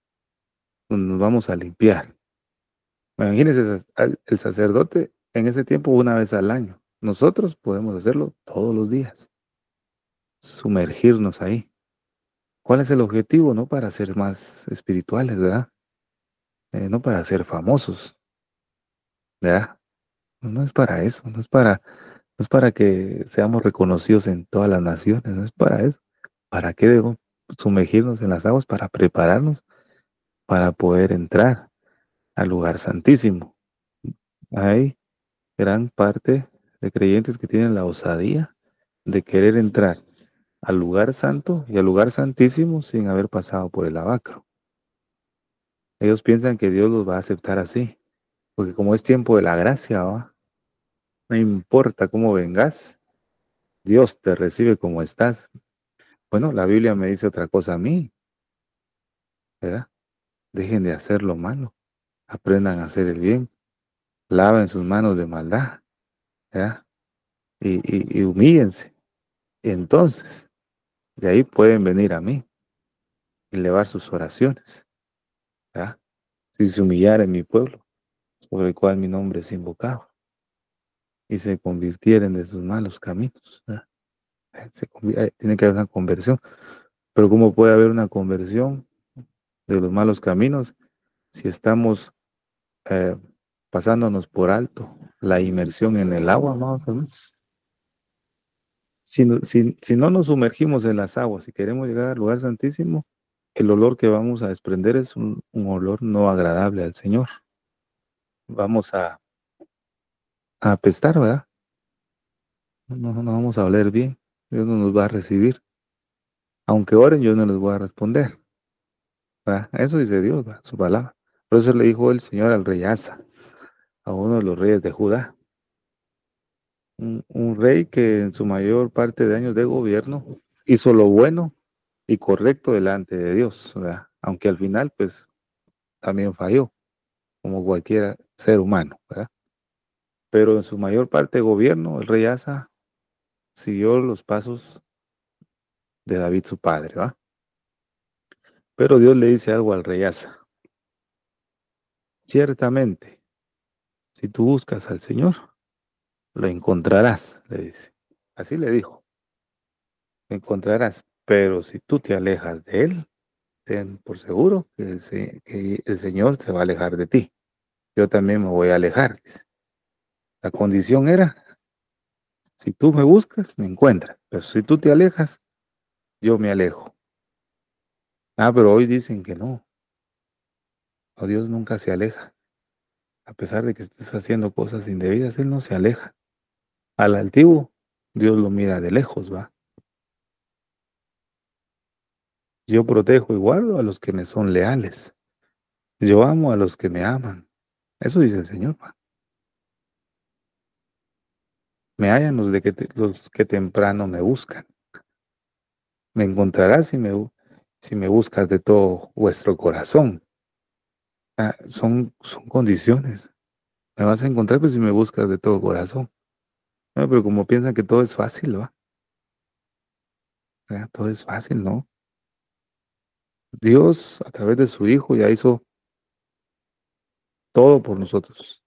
donde nos vamos a limpiar. Imagínense, el sacerdote en ese tiempo una vez al año. Nosotros podemos hacerlo todos los días, sumergirnos ahí. ¿Cuál es el objetivo? No para ser más espirituales, ¿verdad? No para ser famosos, ¿verdad? No es para eso, no es para que seamos reconocidos en todas las naciones, no es para eso. ¿Para qué debemos sumergirnos en las aguas? Para prepararnos para poder entrar al lugar santísimo. Hay gran parte de creyentes que tienen la osadía de querer entrar al lugar santo y al lugar santísimo sin haber pasado por el lavacro. Ellos piensan que Dios los va a aceptar así, porque como es tiempo de la gracia, ¿va? No importa cómo vengas, Dios te recibe como estás. Bueno, la Biblia me dice otra cosa a mí, ¿verdad? Dejen de hacer lo malo, aprendan a hacer el bien, laven sus manos de maldad, ¿verdad? Y humíllense. Y entonces, de ahí pueden venir a mí y elevar sus oraciones, ¿verdad? Si se humillara en mi pueblo, sobre el cual mi nombre es invocado. y se convirtieren de sus malos caminos, ¿verdad? Tiene que haber una conversión. Pero ¿cómo puede haber una conversión de los malos caminos si estamos eh, pasándonos por alto la inmersión en el agua, amados hermanos? Si no nos sumergimos en las aguas y queremos llegar al lugar santísimo, el olor que vamos a desprender es un olor no agradable al Señor. Vamos a apestar, ¿verdad? No vamos a oler bien. Dios no nos va a recibir. Aunque oren, yo no les voy a responder, ¿verdad? Eso dice Dios, ¿verdad? Su palabra. Por eso le dijo el Señor al rey Asa, a uno de los reyes de Judá. Un rey que en su mayor parte de años de gobierno hizo lo bueno y correcto delante de Dios, ¿verdad? Aunque al final, pues, también falló, como cualquier ser humano, ¿verdad? Pero en su mayor parte de gobierno, el rey Asa siguió los pasos de David, su padre, ¿va? Pero Dios le dice algo al rey Asa. Ciertamente, si tú buscas al Señor, lo encontrarás, le dice. Así le dijo, lo encontrarás. Pero si tú te alejas de Él, ten por seguro que el Señor se va a alejar de ti. Yo también me voy a alejar, dice. La condición era, si tú me buscas, me encuentras. Pero si tú te alejas, yo me alejo. Ah, pero hoy dicen que no. O Dios nunca se aleja. A pesar de que estés haciendo cosas indebidas, Él no se aleja. Al altivo, Dios lo mira de lejos, va. Yo protejo y guardo a los que me son leales. Yo amo a los que me aman. Eso dice el Señor, va. Me hallan los que temprano me buscan. Me encontrarás si me buscas de todo vuestro corazón. Ah, son condiciones. Me vas a encontrar pues, si me buscas de todo corazón. No, pero como piensan que todo es fácil, ¿va? Todo es fácil, ¿no? Dios, a través de su Hijo, ya hizo todo por nosotros.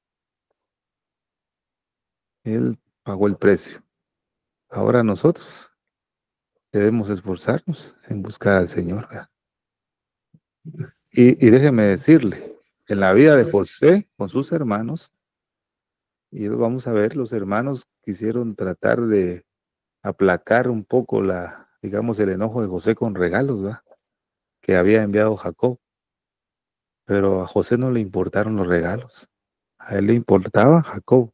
Él pagó el precio. Ahora nosotros debemos esforzarnos en buscar al Señor, ¿verdad? Y déjeme decirle, en la vida de José con sus hermanos, y vamos a ver, los hermanos quisieron tratar de aplacar un poco digamos, el enojo de José con regalos, ¿verdad? Que había enviado Jacob. Pero a José no le importaron los regalos. A él le importaba Jacob.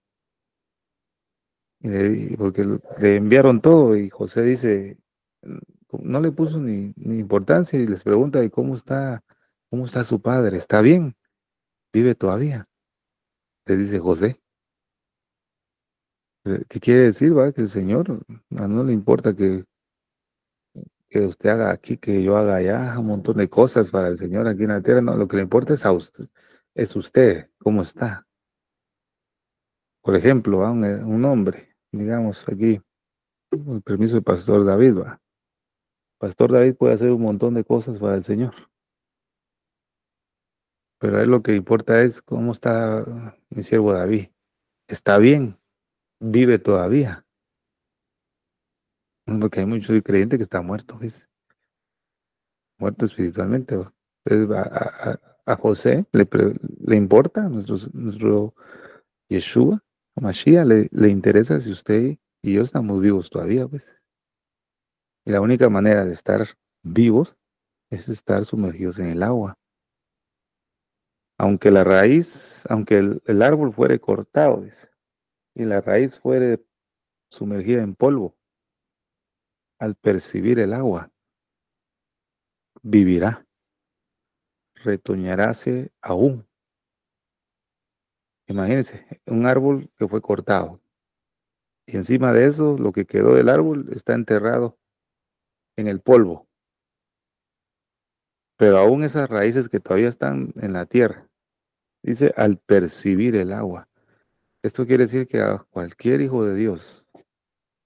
Porque le enviaron todo y José dice, no le puso ni importancia y les pregunta, ¿y cómo está su padre? ¿Está bien? ¿Vive todavía? Le dice José. ¿Qué quiere decir, va? Que el Señor no le importa que usted haga aquí, que yo haga allá, un montón de cosas para el Señor aquí en la tierra. No, lo que le importa es usted, cómo está. Por ejemplo, un hombre, digamos aquí, con el permiso del pastor David, va. Pastor David puede hacer un montón de cosas para el Señor, pero a él lo que importa es cómo está mi siervo David. Está bien, vive todavía. Porque hay muchos creyentes que está muerto, ¿ves? Muerto espiritualmente, va. Entonces, a José le importa, nuestro Yeshua, Mashiach, le interesa si usted y yo estamos vivos todavía, pues. Y la única manera de estar vivos es estar sumergidos en el agua. Aunque la raíz, aunque el árbol fuere cortado, dice, y la raíz fuere sumergida en polvo, al percibir el agua, vivirá, retoñaráse aún. Imagínense, un árbol que fue cortado, y encima de eso, lo que quedó del árbol está enterrado en el polvo, pero aún esas raíces que todavía están en la tierra, dice, al percibir el agua. Esto quiere decir que a cualquier hijo de Dios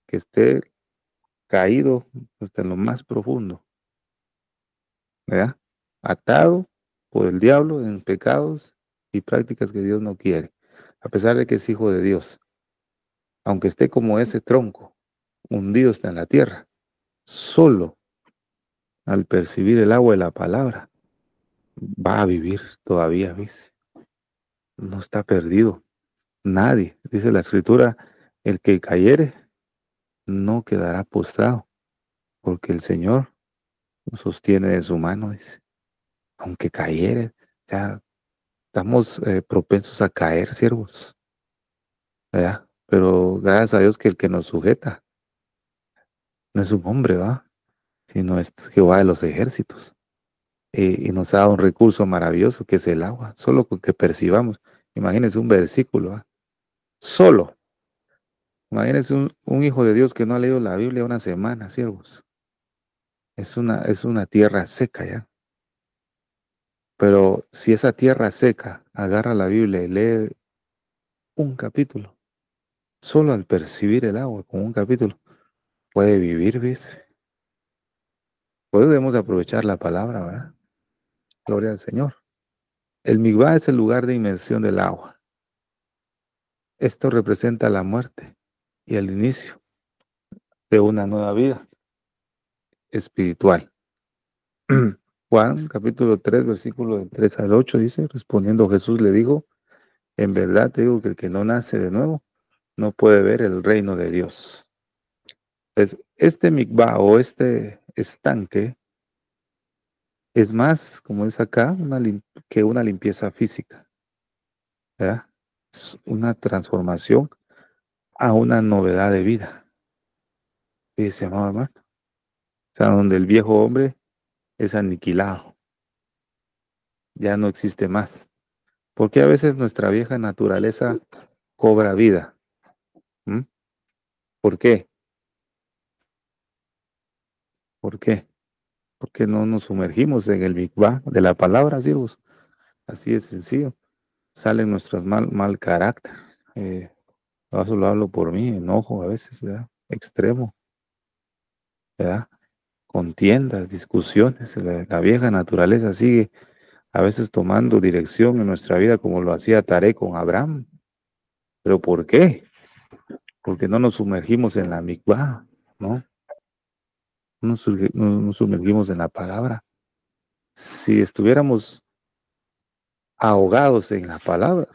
que esté caído hasta en lo más profundo, ¿verdad? Atado por el diablo en pecados y prácticas que Dios no quiere, a pesar de que es hijo de Dios. aunque esté como ese tronco, hundido está en la tierra, solo al percibir el agua de la palabra, va a vivir todavía, ¿ves? No está perdido. Nadie, dice la escritura, el que cayere no quedará postrado, porque el Señor lo sostiene de su mano, dice. Aunque cayere, ya estamos propensos a caer, siervos, ¿verdad? Pero gracias a Dios que el que nos sujeta no es un hombre, ¿va? Sino es Jehová de los ejércitos. Y nos ha dado un recurso maravilloso que es el agua, solo con que percibamos. Imagínense un versículo, ¿va? Solo. Imagínense un hijo de Dios que no ha leído la Biblia una semana, siervos. Es una tierra seca ya. Pero si esa tierra seca agarra la Biblia y lee un capítulo, solo al percibir el agua con un capítulo, puede vivir, ¿ves? Pues debemos aprovechar la palabra, ¿verdad? Gloria al Señor. El migvá es el lugar de inmersión del agua. Esto representa la muerte y el inicio de una nueva vida espiritual. Juan capítulo 3, versículo del 3 al 8 dice, respondiendo Jesús le dijo, en verdad te digo que el que no nace de nuevo no puede ver el reino de Dios. Entonces, este mikvah o este estanque es más, como es acá, que una limpieza física, ¿verdad? Es una transformación a una novedad de vida. Dice, amado hermano, o sea, donde el viejo hombre es aniquilado, ya no existe más. Porque a veces nuestra vieja naturaleza cobra vida. ¿Mm? ¿Por qué? ¿Por qué? Porque no nos sumergimos en el mikvah de la palabra, siervos. Así es sencillo. Salen nuestros mal carácter. Eso lo hablo por mí, enojo a veces, ¿verdad? Extremo, ¿verdad? Contiendas, discusiones. La vieja naturaleza sigue a veces tomando dirección en nuestra vida como lo hacía Taré con Abraham. ¿Pero por qué? Porque no nos sumergimos en la mikvah, ¿no? No nos sumergimos en la palabra. Si estuviéramos ahogados en la palabra,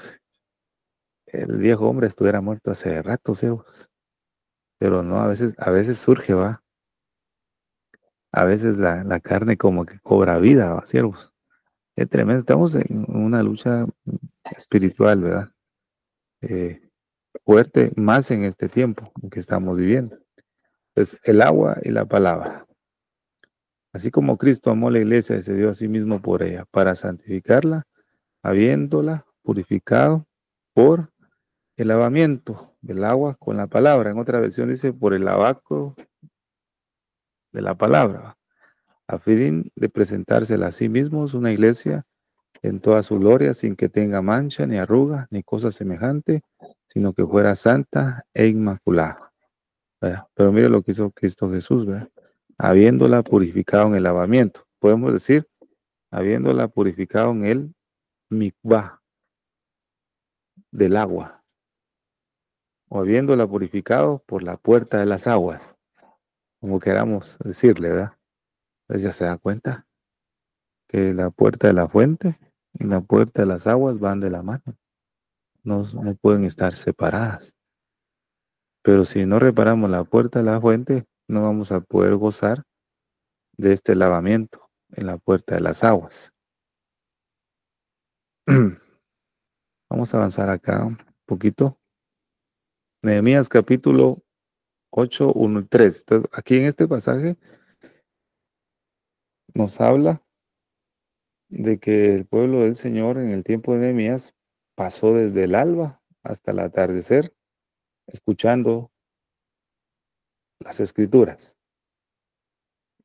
el viejo hombre estuviera muerto hace rato, siervos. Pero no, a veces surge, va. A veces la carne como que cobra vida, va, siervos. Es tremendo. Estamos en una lucha espiritual, ¿verdad? Eh, Fuerte, más en este tiempo en que estamos viviendo. Entonces, el agua y la palabra. Así como Cristo amó la iglesia y se dio a sí mismo por ella, para santificarla, habiéndola purificado por el lavamiento del agua con la palabra. En otra versión dice por el lavacro de la palabra, a fin de presentársela a sí mismos una iglesia en toda su gloria, sin que tenga mancha, ni arruga, ni cosa semejante, sino que fuera santa e inmaculada. ¿Verdad? Pero mire lo que hizo Cristo Jesús, ¿verdad? Habiéndola purificado en el lavamiento. Podemos decir, habiéndola purificado en el mikvah del agua, o habiéndola purificado por la puerta de las aguas, como queramos decirle, ¿verdad? Entonces ya se da cuenta que la puerta de la fuente y la puerta de las aguas van de la mano, no pueden estar separadas. Pero si no reparamos la puerta de la fuente, no vamos a poder gozar de este lavamiento en la puerta de las aguas. Vamos a avanzar acá un poquito. Nehemías capítulo 8, 1 y 3. Entonces, aquí en este pasaje nos habla de que el pueblo del Señor en el tiempo de Nehemías pasó desde el alba hasta el atardecer escuchando las escrituras.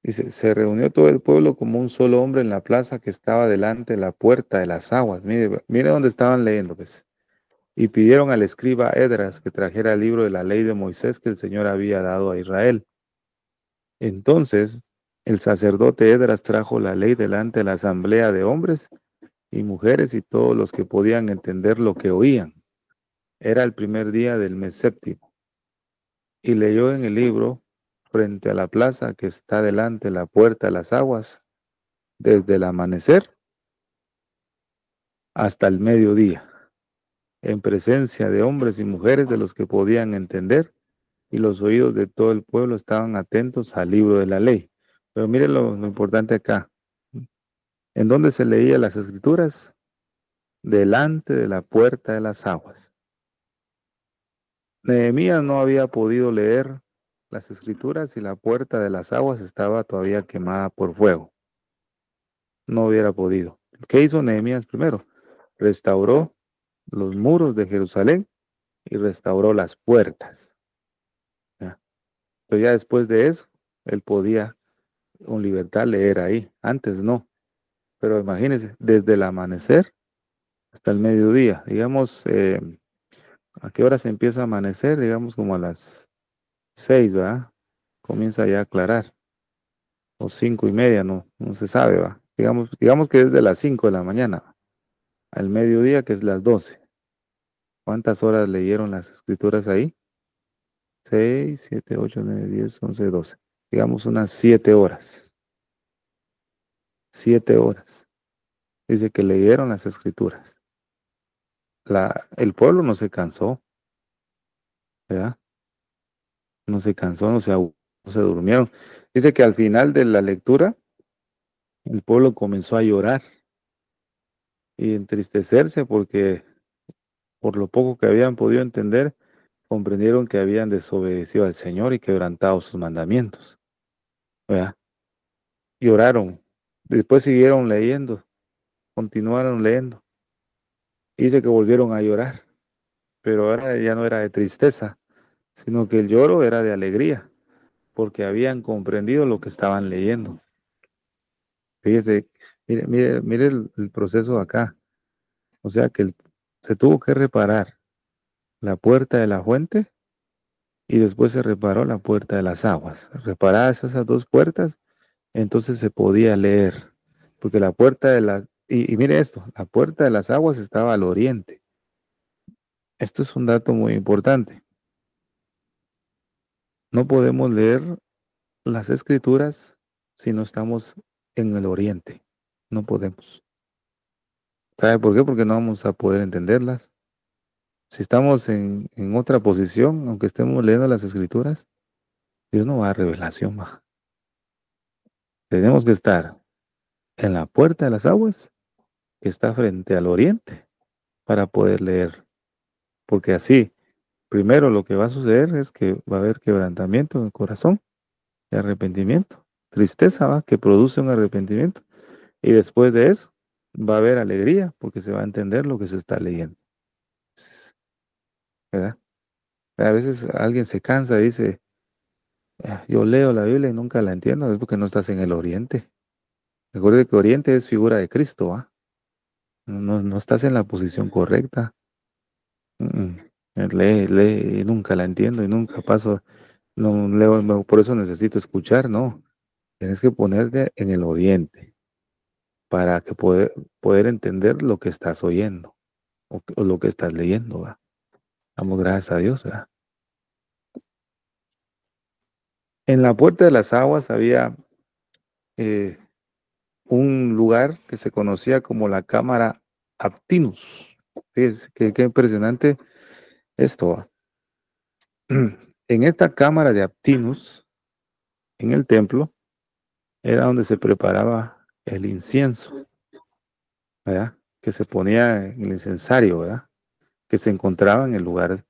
Dice, se reunió todo el pueblo como un solo hombre en la plaza que estaba delante de la puerta de las aguas. Mire dónde estaban leyendo, pues. Y pidieron al escriba Edras que trajera el libro de la ley de Moisés que el Señor había dado a Israel. Entonces, el sacerdote Edras trajo la ley delante de la asamblea de hombres y mujeres y todos los que podían entender lo que oían. Era el primer día del mes séptimo. y leyó en el libro, frente a la plaza que está delante de la puerta de las aguas, desde el amanecer hasta el mediodía, en presencia de hombres y mujeres de los que podían entender, y los oídos de todo el pueblo estaban atentos al libro de la ley. Pero mire lo importante acá. ¿En dónde se leía las escrituras? Delante de la puerta de las aguas. Nehemías no había podido leer las escrituras y la puerta de las aguas estaba todavía quemada por fuego. No hubiera podido. ¿Qué hizo Nehemías primero? Restauró los muros de Jerusalén y restauró las puertas. ¿Ya? Entonces ya después de eso, él podía con libertad leer ahí. Antes no. Pero imagínense, desde el amanecer hasta el mediodía. Digamos, ¿a qué hora se empieza a amanecer? Digamos como a las 6, ¿verdad? Comienza ya a aclarar. O 5:30, no se sabe, ¿va? Digamos que es de las 5 de la mañana al mediodía, que es las 12. ¿Cuántas horas leyeron las escrituras ahí? 6, 7, 8, 9, 10, 11, 12. Digamos unas 7 horas. 7 horas. Dice que leyeron las escrituras. El pueblo no se cansó, ¿verdad? No se cansó, no se durmieron. Dice que al final de la lectura, el pueblo comenzó a llorar y entristecerse porque por lo poco que habían podido entender, comprendieron que habían desobedecido al Señor y quebrantado sus mandamientos. ¿Verdad? Lloraron. Después siguieron leyendo, continuaron leyendo. Dice que volvieron a llorar, pero ahora ya no era de tristeza, sino que el lloro era de alegría, porque habían comprendido lo que estaban leyendo. Fíjese, mire el proceso acá. O sea que se tuvo que reparar la puerta de la fuente y después se reparó la puerta de las aguas. Reparadas esas dos puertas, entonces se podía leer, porque la puerta de la... Y mire esto, la puerta de las aguas estaba al oriente. Esto es un dato muy importante. No podemos leer las escrituras si no estamos en el oriente. No podemos. ¿Sabe por qué? Porque no vamos a poder entenderlas. Si estamos en otra posición, aunque estemos leyendo las escrituras, Dios no va a dar revelación. Tenemos que estar en la puerta de las aguas, que está frente al oriente, para poder leer. Porque así, primero lo que va a suceder es que va a haber quebrantamiento en el corazón, de arrepentimiento, tristeza, ¿va? Que produce un arrepentimiento. Y después de eso, va a haber alegría, porque se va a entender lo que se está leyendo. ¿Verdad? A veces alguien se cansa y dice, Yo leo la Biblia y nunca la entiendo, es porque no estás en el oriente. Recuerde que oriente es figura de Cristo, ¿va? No estás en la posición correcta. Mm, lee y nunca la entiendo y nunca paso, no leo, por eso necesito escuchar, no. Tienes que ponerte en el oriente para que poder entender lo que estás oyendo o lo que estás leyendo, ¿va? Damos gracias a Dios, ¿verdad? En la puerta de las aguas había eh, un lugar que se conocía como la cámara Aptinus. Fíjense qué impresionante esto, ¿va? En esta cámara de Aptinus, en el templo, era donde se preparaba el incienso, ¿verdad? Que se ponía en el incensario, ¿verdad? Que se encontraba en el lugar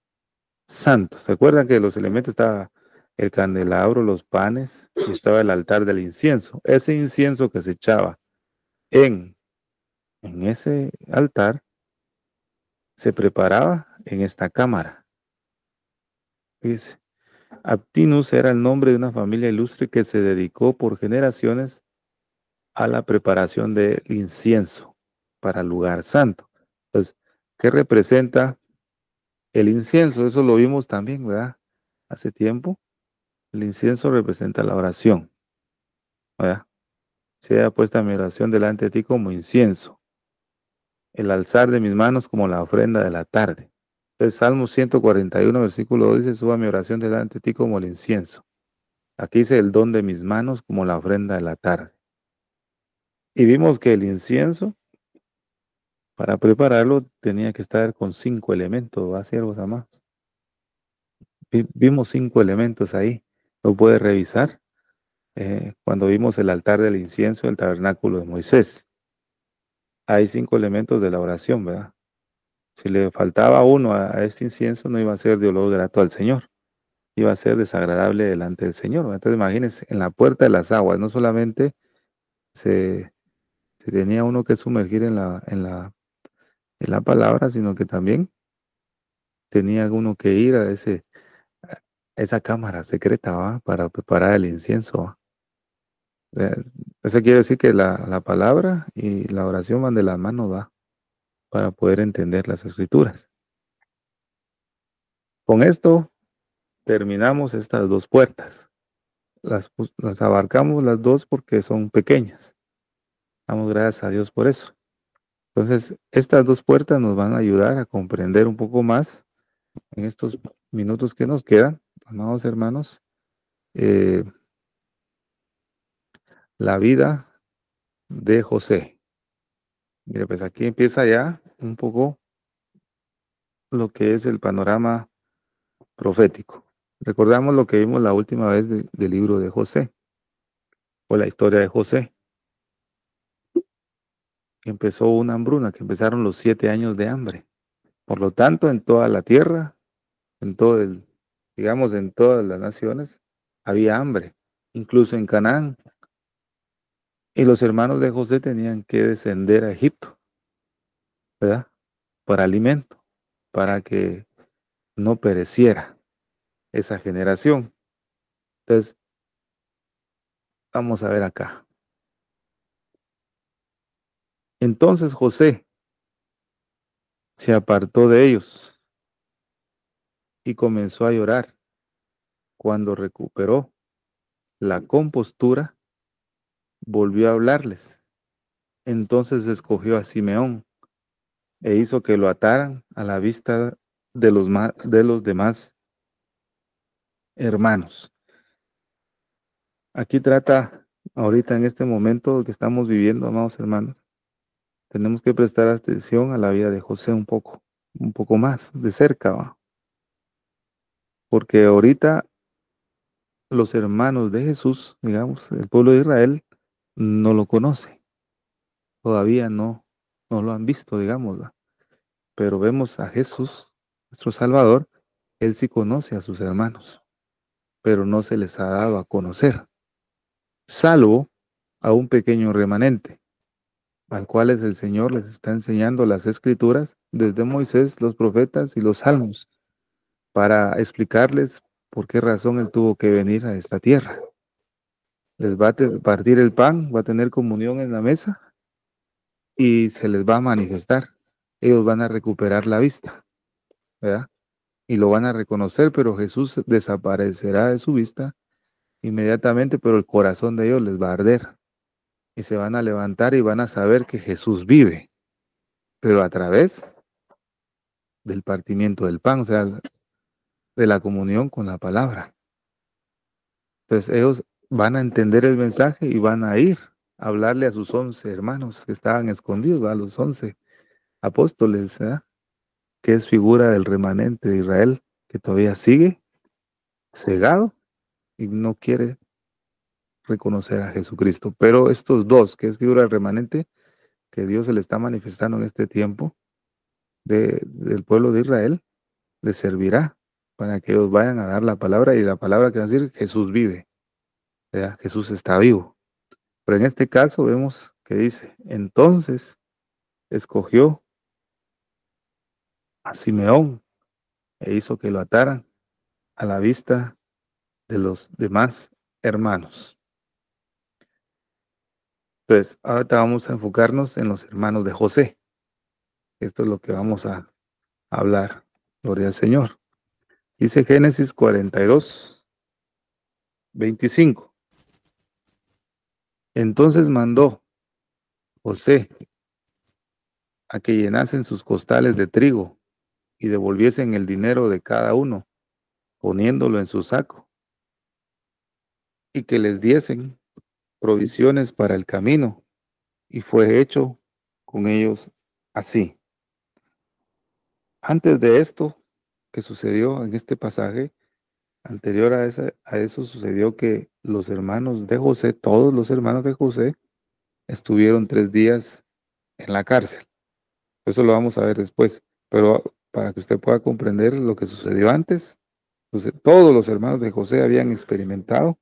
santo. ¿Se acuerdan que los elementos estaba el candelabro, los panes y estaba el altar del incienso? Ese incienso que se echaba en, en ese altar se preparaba en esta cámara. Fíjese, Aptinus era el nombre de una familia ilustre que se dedicó por generaciones a la preparación del incienso para el lugar santo. Entonces, ¿qué representa el incienso? Eso lo vimos también, ¿verdad? Hace tiempo. El incienso representa la oración, ¿verdad? Sea puesta mi oración delante de ti como incienso, el alzar de mis manos como la ofrenda de la tarde. Entonces, Salmo 141, versículo 2 dice, suba mi oración delante de ti como el incienso. Aquí dice el don de mis manos como la ofrenda de la tarde. Y vimos que el incienso, para prepararlo, tenía que estar con 5 elementos, ¿va, siervos amados? Vimos 5 elementos ahí. Lo puede revisar cuando vimos el altar del incienso, el tabernáculo de Moisés. Hay 5 elementos de la oración, ¿verdad? Si le faltaba uno a este incienso, no iba a ser de olor grato al Señor, iba a ser desagradable delante del Señor, ¿verdad? Entonces imagínense, en la puerta de las aguas, no solamente se, se tenía uno que sumergir en la palabra, sino que también tenía uno que ir a esa cámara secreta, ¿va? Para preparar el incienso, ¿va? Eh, Eso quiere decir que la palabra y la oración van de la mano, ¿va? Para poder entender las escrituras. Con esto terminamos estas 2 puertas. Las abarcamos las 2 porque son pequeñas. Damos gracias a Dios por eso. Entonces, estas 2 puertas nos van a ayudar a comprender un poco más en estos minutos que nos quedan, amados hermanos, eh, la vida de José. Mire, pues aquí empieza ya un poco lo que es el panorama profético. Recordamos lo que vimos la última vez del libro de José, o la historia de José, que empezó una hambruna, que empezaron los 7 años de hambre. Por lo tanto, en toda la tierra, en todo digamos, en todas las naciones, había hambre, incluso en Canaán. Y los hermanos de José tenían que descender a Egipto, ¿verdad? Para alimento, para que no pereciera esa generación. Entonces, vamos a ver acá. Entonces José se apartó de ellos y comenzó a llorar. Cuando recuperó la compostura, volvió a hablarles. Entonces escogió a Simeón e hizo que lo ataran a la vista de los demás hermanos. Aquí trata, ahorita en este momento que estamos viviendo, amados hermanos, tenemos que prestar atención a la vida de José un poco más de cerca, ¿va? Porque ahorita los hermanos de Jesús, digamos, el pueblo de Israel, no lo conoce, todavía no lo han visto, digamos, ¿va? Pero vemos a Jesús, nuestro Salvador, él sí conoce a sus hermanos, pero no se les ha dado a conocer, salvo a un pequeño remanente, al cual el Señor les está enseñando las escrituras desde Moisés, los profetas y los salmos, para explicarles por qué razón Él tuvo que venir a esta tierra. Les va a partir el pan, va a tener comunión en la mesa y se les va a manifestar. Ellos van a recuperar la vista, ¿verdad? Y lo van a reconocer, pero Jesús desaparecerá de su vista inmediatamente, pero el corazón de ellos les va a arder y se van a levantar y van a saber que Jesús vive, pero a través del partimiento del pan, o sea, de la comunión con la palabra. Entonces ellos van a entender el mensaje y van a ir a hablarle a sus 11 hermanos que estaban escondidos, a los 11 apóstoles, ¿verdad? Que es figura del remanente de Israel, que todavía sigue cegado y no quiere reconocer a Jesucristo. Pero estos 2, que es figura del remanente, que Dios se le está manifestando en este tiempo del pueblo de Israel, les servirá para que ellos vayan a dar la palabra y la palabra que va a decir Jesús vive, ¿verdad? Jesús está vivo. Pero en este caso vemos que dice, entonces escogió a Simeón e hizo que lo ataran a la vista de los demás hermanos. Entonces, ahorita vamos a enfocarnos en los hermanos de José. Esto es lo que vamos a hablar. Gloria al Señor. Dice Génesis 42, 25. Entonces mandó José a que llenasen sus costales de trigo y devolviesen el dinero de cada uno, poniéndolo en su saco, y que les diesen provisiones para el camino. Y fue hecho con ellos así. Antes de esto que sucedió en este pasaje, anterior a eso sucedió que los hermanos de José, todos los hermanos de José, estuvieron 3 días en la cárcel. Eso lo vamos a ver después, pero para que usted pueda comprender lo que sucedió antes, todos los hermanos de José habían experimentado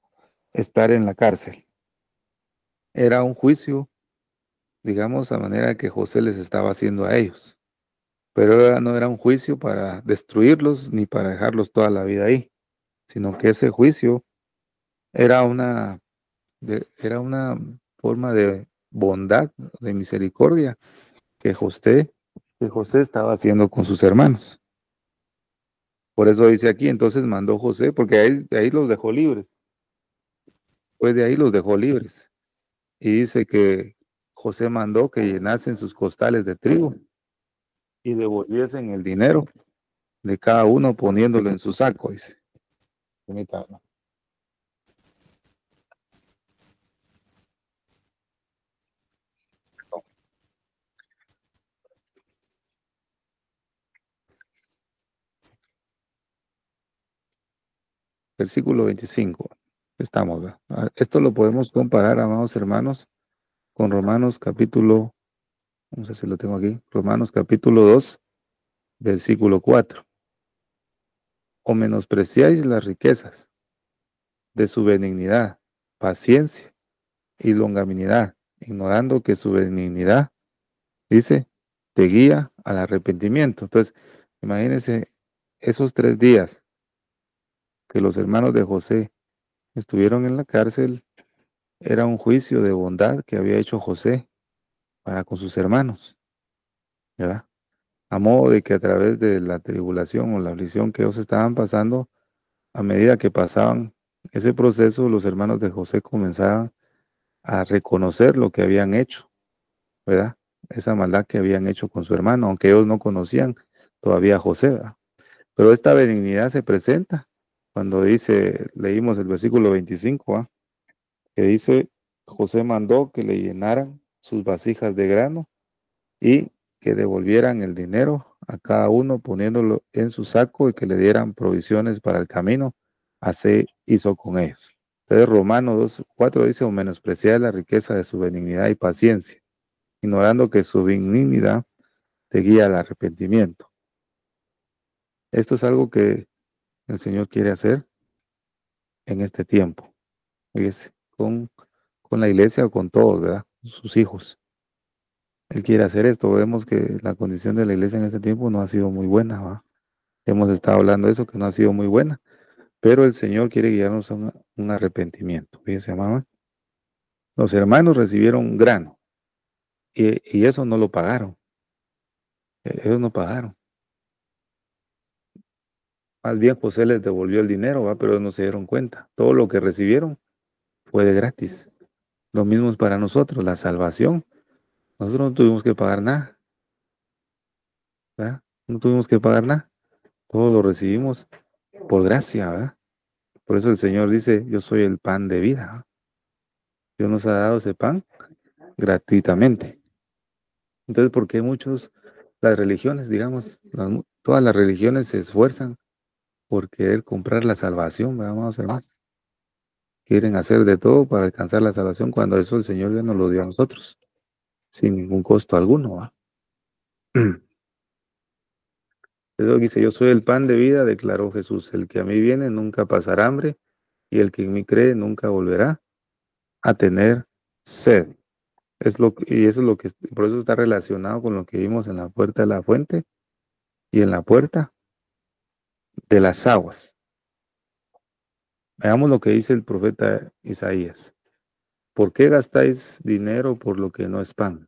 estar en la cárcel. Era un juicio, digamos, a manera que José les estaba haciendo a ellos, pero no era un juicio para destruirlos ni para dejarlos toda la vida ahí, sino que ese juicio era era una forma de bondad, de misericordia que José estaba haciendo con sus hermanos. Por eso dice aquí, entonces mandó José, porque ahí los dejó libres. Después de ahí los dejó libres. Y dice que José mandó que llenasen sus costales de trigo y devolviesen el dinero de cada uno poniéndolo en su saco, dice. Permítame. Versículo 25. Estamos, ¿verdad? Esto lo podemos comparar, amados hermanos, con Romanos capítulo, no sé si lo tengo aquí, Romanos capítulo 2, versículo 4. O menospreciáis las riquezas de su benignidad, paciencia y longanimidad, ignorando que su benignidad, dice, te guía al arrepentimiento. Entonces, imagínense esos 3 días que los hermanos de José estuvieron en la cárcel, era un juicio de bondad que había hecho José para con sus hermanos, ¿verdad? A modo de que a través de la tribulación o la aflicción que ellos estaban pasando, a medida que pasaban ese proceso, los hermanos de José comenzaban a reconocer lo que habían hecho, ¿verdad? Esa maldad que habían hecho con su hermano, aunque ellos no conocían todavía a José, ¿verdad? Pero esta benignidad se presenta cuando dice, leímos el versículo 25, ¿ah? Que dice, José mandó que le llenaran sus vasijas de grano y que devolvieran el dinero a cada uno poniéndolo en su saco y que le dieran provisiones para el camino. Así hizo con ellos. Entonces Romanos 2:4 dice, o menospreciar la riqueza de su benignidad y paciencia, ignorando que su benignidad te guía al arrepentimiento. Esto es algo que el Señor quiere hacer en este tiempo. Fíjese, con la iglesia o con todos, ¿verdad? Sus hijos. Él quiere hacer esto. Vemos que la condición de la iglesia en este tiempo no ha sido muy buena, ¿va? Hemos estado hablando de eso, que no ha sido muy buena, pero el Señor quiere guiarnos a un arrepentimiento. Fíjense, mamá. Los hermanos recibieron grano y eso no lo pagaron. Ellos no pagaron. Más bien José les devolvió el dinero, ¿va? Pero ellos no se dieron cuenta. Todo lo que recibieron fue de gratis. Lo mismo es para nosotros, la salvación. Nosotros no tuvimos que pagar nada, ¿verdad? No tuvimos que pagar nada. Todo lo recibimos por gracia, ¿verdad? Por eso el Señor dice, yo soy el pan de vida, ¿verdad? Dios nos ha dado ese pan gratuitamente. Entonces, ¿por qué las religiones, digamos, todas las religiones se esfuerzan por querer comprar la salvación, ¿verdad, amados hermanos? Quieren hacer de todo para alcanzar la salvación cuando eso el Señor ya nos lo dio a nosotros, sin ningún costo alguno, ¿va? Eso dice, yo soy el pan de vida, declaró Jesús. El que a mí viene nunca pasará hambre y el que en mí cree nunca volverá a tener sed. Y eso es lo que, por eso está relacionado con lo que vimos en la puerta de la fuente y en la puerta de las aguas. Veamos lo que dice el profeta Isaías. ¿Por qué gastáis dinero por lo que no es pan?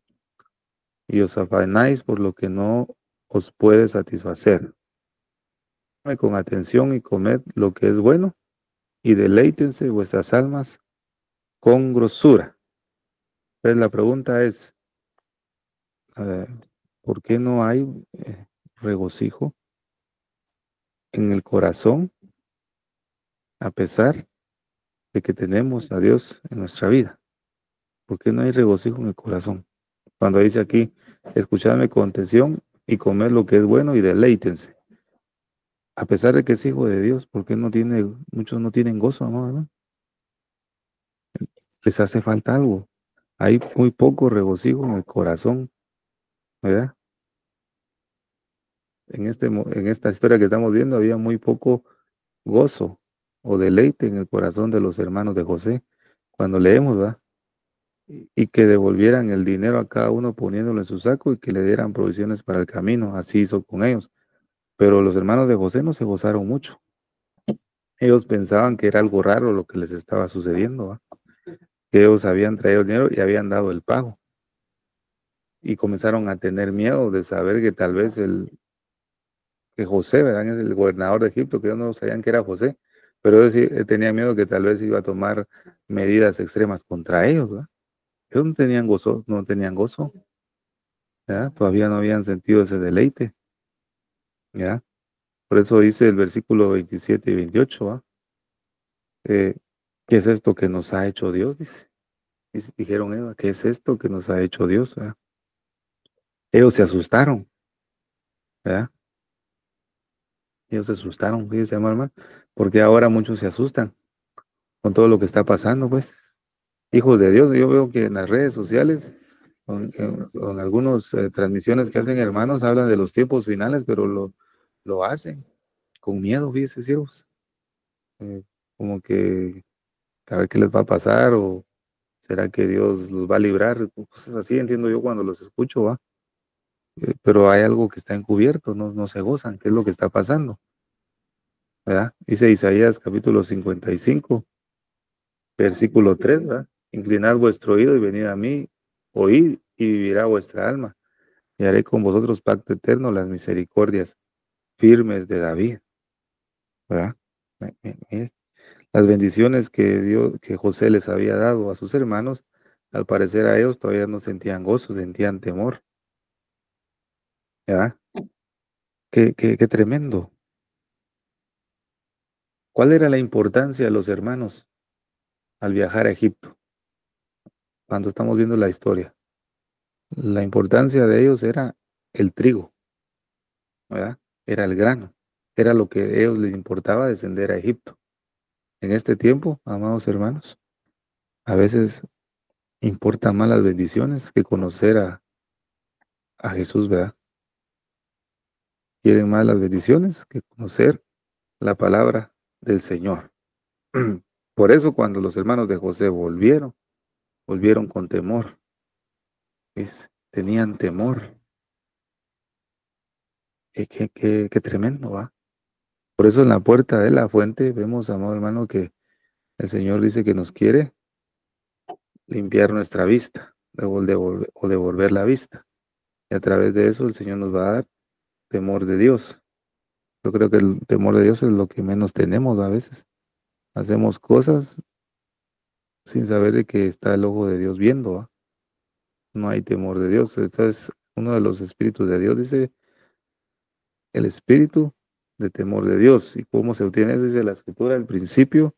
Y os afanáis por lo que no os puede satisfacer. Con atención y comed lo que es bueno, y deleítense vuestras almas con grosura. Entonces la pregunta es, eh, ¿por qué no hay regocijo en el corazón a pesar de que tenemos a Dios en nuestra vida? ¿Por qué no hay regocijo en el corazón? Cuando dice aquí, escuchadme con atención y comed lo que es bueno y deleítense. A pesar de que es hijo de Dios, ¿por qué muchos no tienen gozo, amado hermano? Les hace falta algo. Hay muy poco regocijo en el corazón, ¿verdad? En esta historia que estamos viendo había muy poco gozo o deleite en el corazón de los hermanos de José. Cuando leemos, ¿verdad? Y que devolvieran el dinero a cada uno poniéndolo en su saco y que le dieran provisiones para el camino. Así hizo con ellos. Pero los hermanos de José no se gozaron mucho. Ellos pensaban que era algo raro lo que les estaba sucediendo, ¿va? Que ellos habían traído el dinero y habían dado el pago. Y comenzaron a tener miedo de saber que tal vez que José, ¿verdad? Es el gobernador de Egipto, que ellos no sabían que era José, pero ellos sí, tenían miedo que tal vez iba a tomar medidas extremas contra ellos, ¿verdad? Ellos no tenían gozo, ¿verdad? Todavía no habían sentido ese deleite, ¿ya? Por eso dice el versículo 27 y 28, ¿va? Eh, ¿Qué es esto que nos ha hecho Dios? Dice. Dijeron ellos, ¿qué es esto que nos ha hecho Dios? ¿Verdad? Ellos se asustaron, ¿verdad? Ellos se asustaron, fíjense, hermano, porque ahora muchos se asustan con todo lo que está pasando, pues. Hijos de Dios, yo veo que en las redes sociales, con algunas transmisiones que hacen hermanos, hablan de los tiempos finales, pero lo hacen con miedo, fíjense, siervos. Como que a ver qué les va a pasar o será que Dios los va a librar. Cosas así entiendo yo cuando los escucho, ¿va? Pero hay algo que está encubierto, no se gozan, ¿qué es lo que está pasando? ¿Verdad? Dice Isaías capítulo 55, versículo 3, ¿verdad? Inclinad vuestro oído y venid a mí, oíd y vivirá vuestra alma. Y haré con vosotros pacto eterno, las misericordias firmes de David, ¿verdad? Mire, las bendiciones que José les había dado a sus hermanos, al parecer a ellos todavía no sentían gozo, sentían temor, ¿verdad? Qué tremendo. ¿Cuál era la importancia de los hermanos al viajar a Egipto? Cuando estamos viendo la historia, la importancia de ellos era el trigo, ¿verdad? Era el grano, era lo que a ellos les importaba descender a Egipto. En este tiempo, amados hermanos, a veces importan más las bendiciones que conocer a Jesús, ¿verdad? Quieren más las bendiciones que conocer la palabra del Señor. Por eso cuando los hermanos de José volvieron con temor, tenían temor. Qué tremendo, ¿va? Por eso en la puerta de la fuente vemos, amado hermano, que el Señor dice que nos quiere limpiar nuestra vista, o devolver la vista. Y a través de eso el Señor nos va a dar temor de Dios. Yo creo que el temor de Dios es lo que menos tenemos a veces. Hacemos cosas sin saber de que está el ojo de Dios viendo, ¿va? No hay temor de Dios. Este es uno de los espíritus de Dios, dice el espíritu de temor de Dios. ¿Y cómo se obtiene eso? Dice la escritura, el principio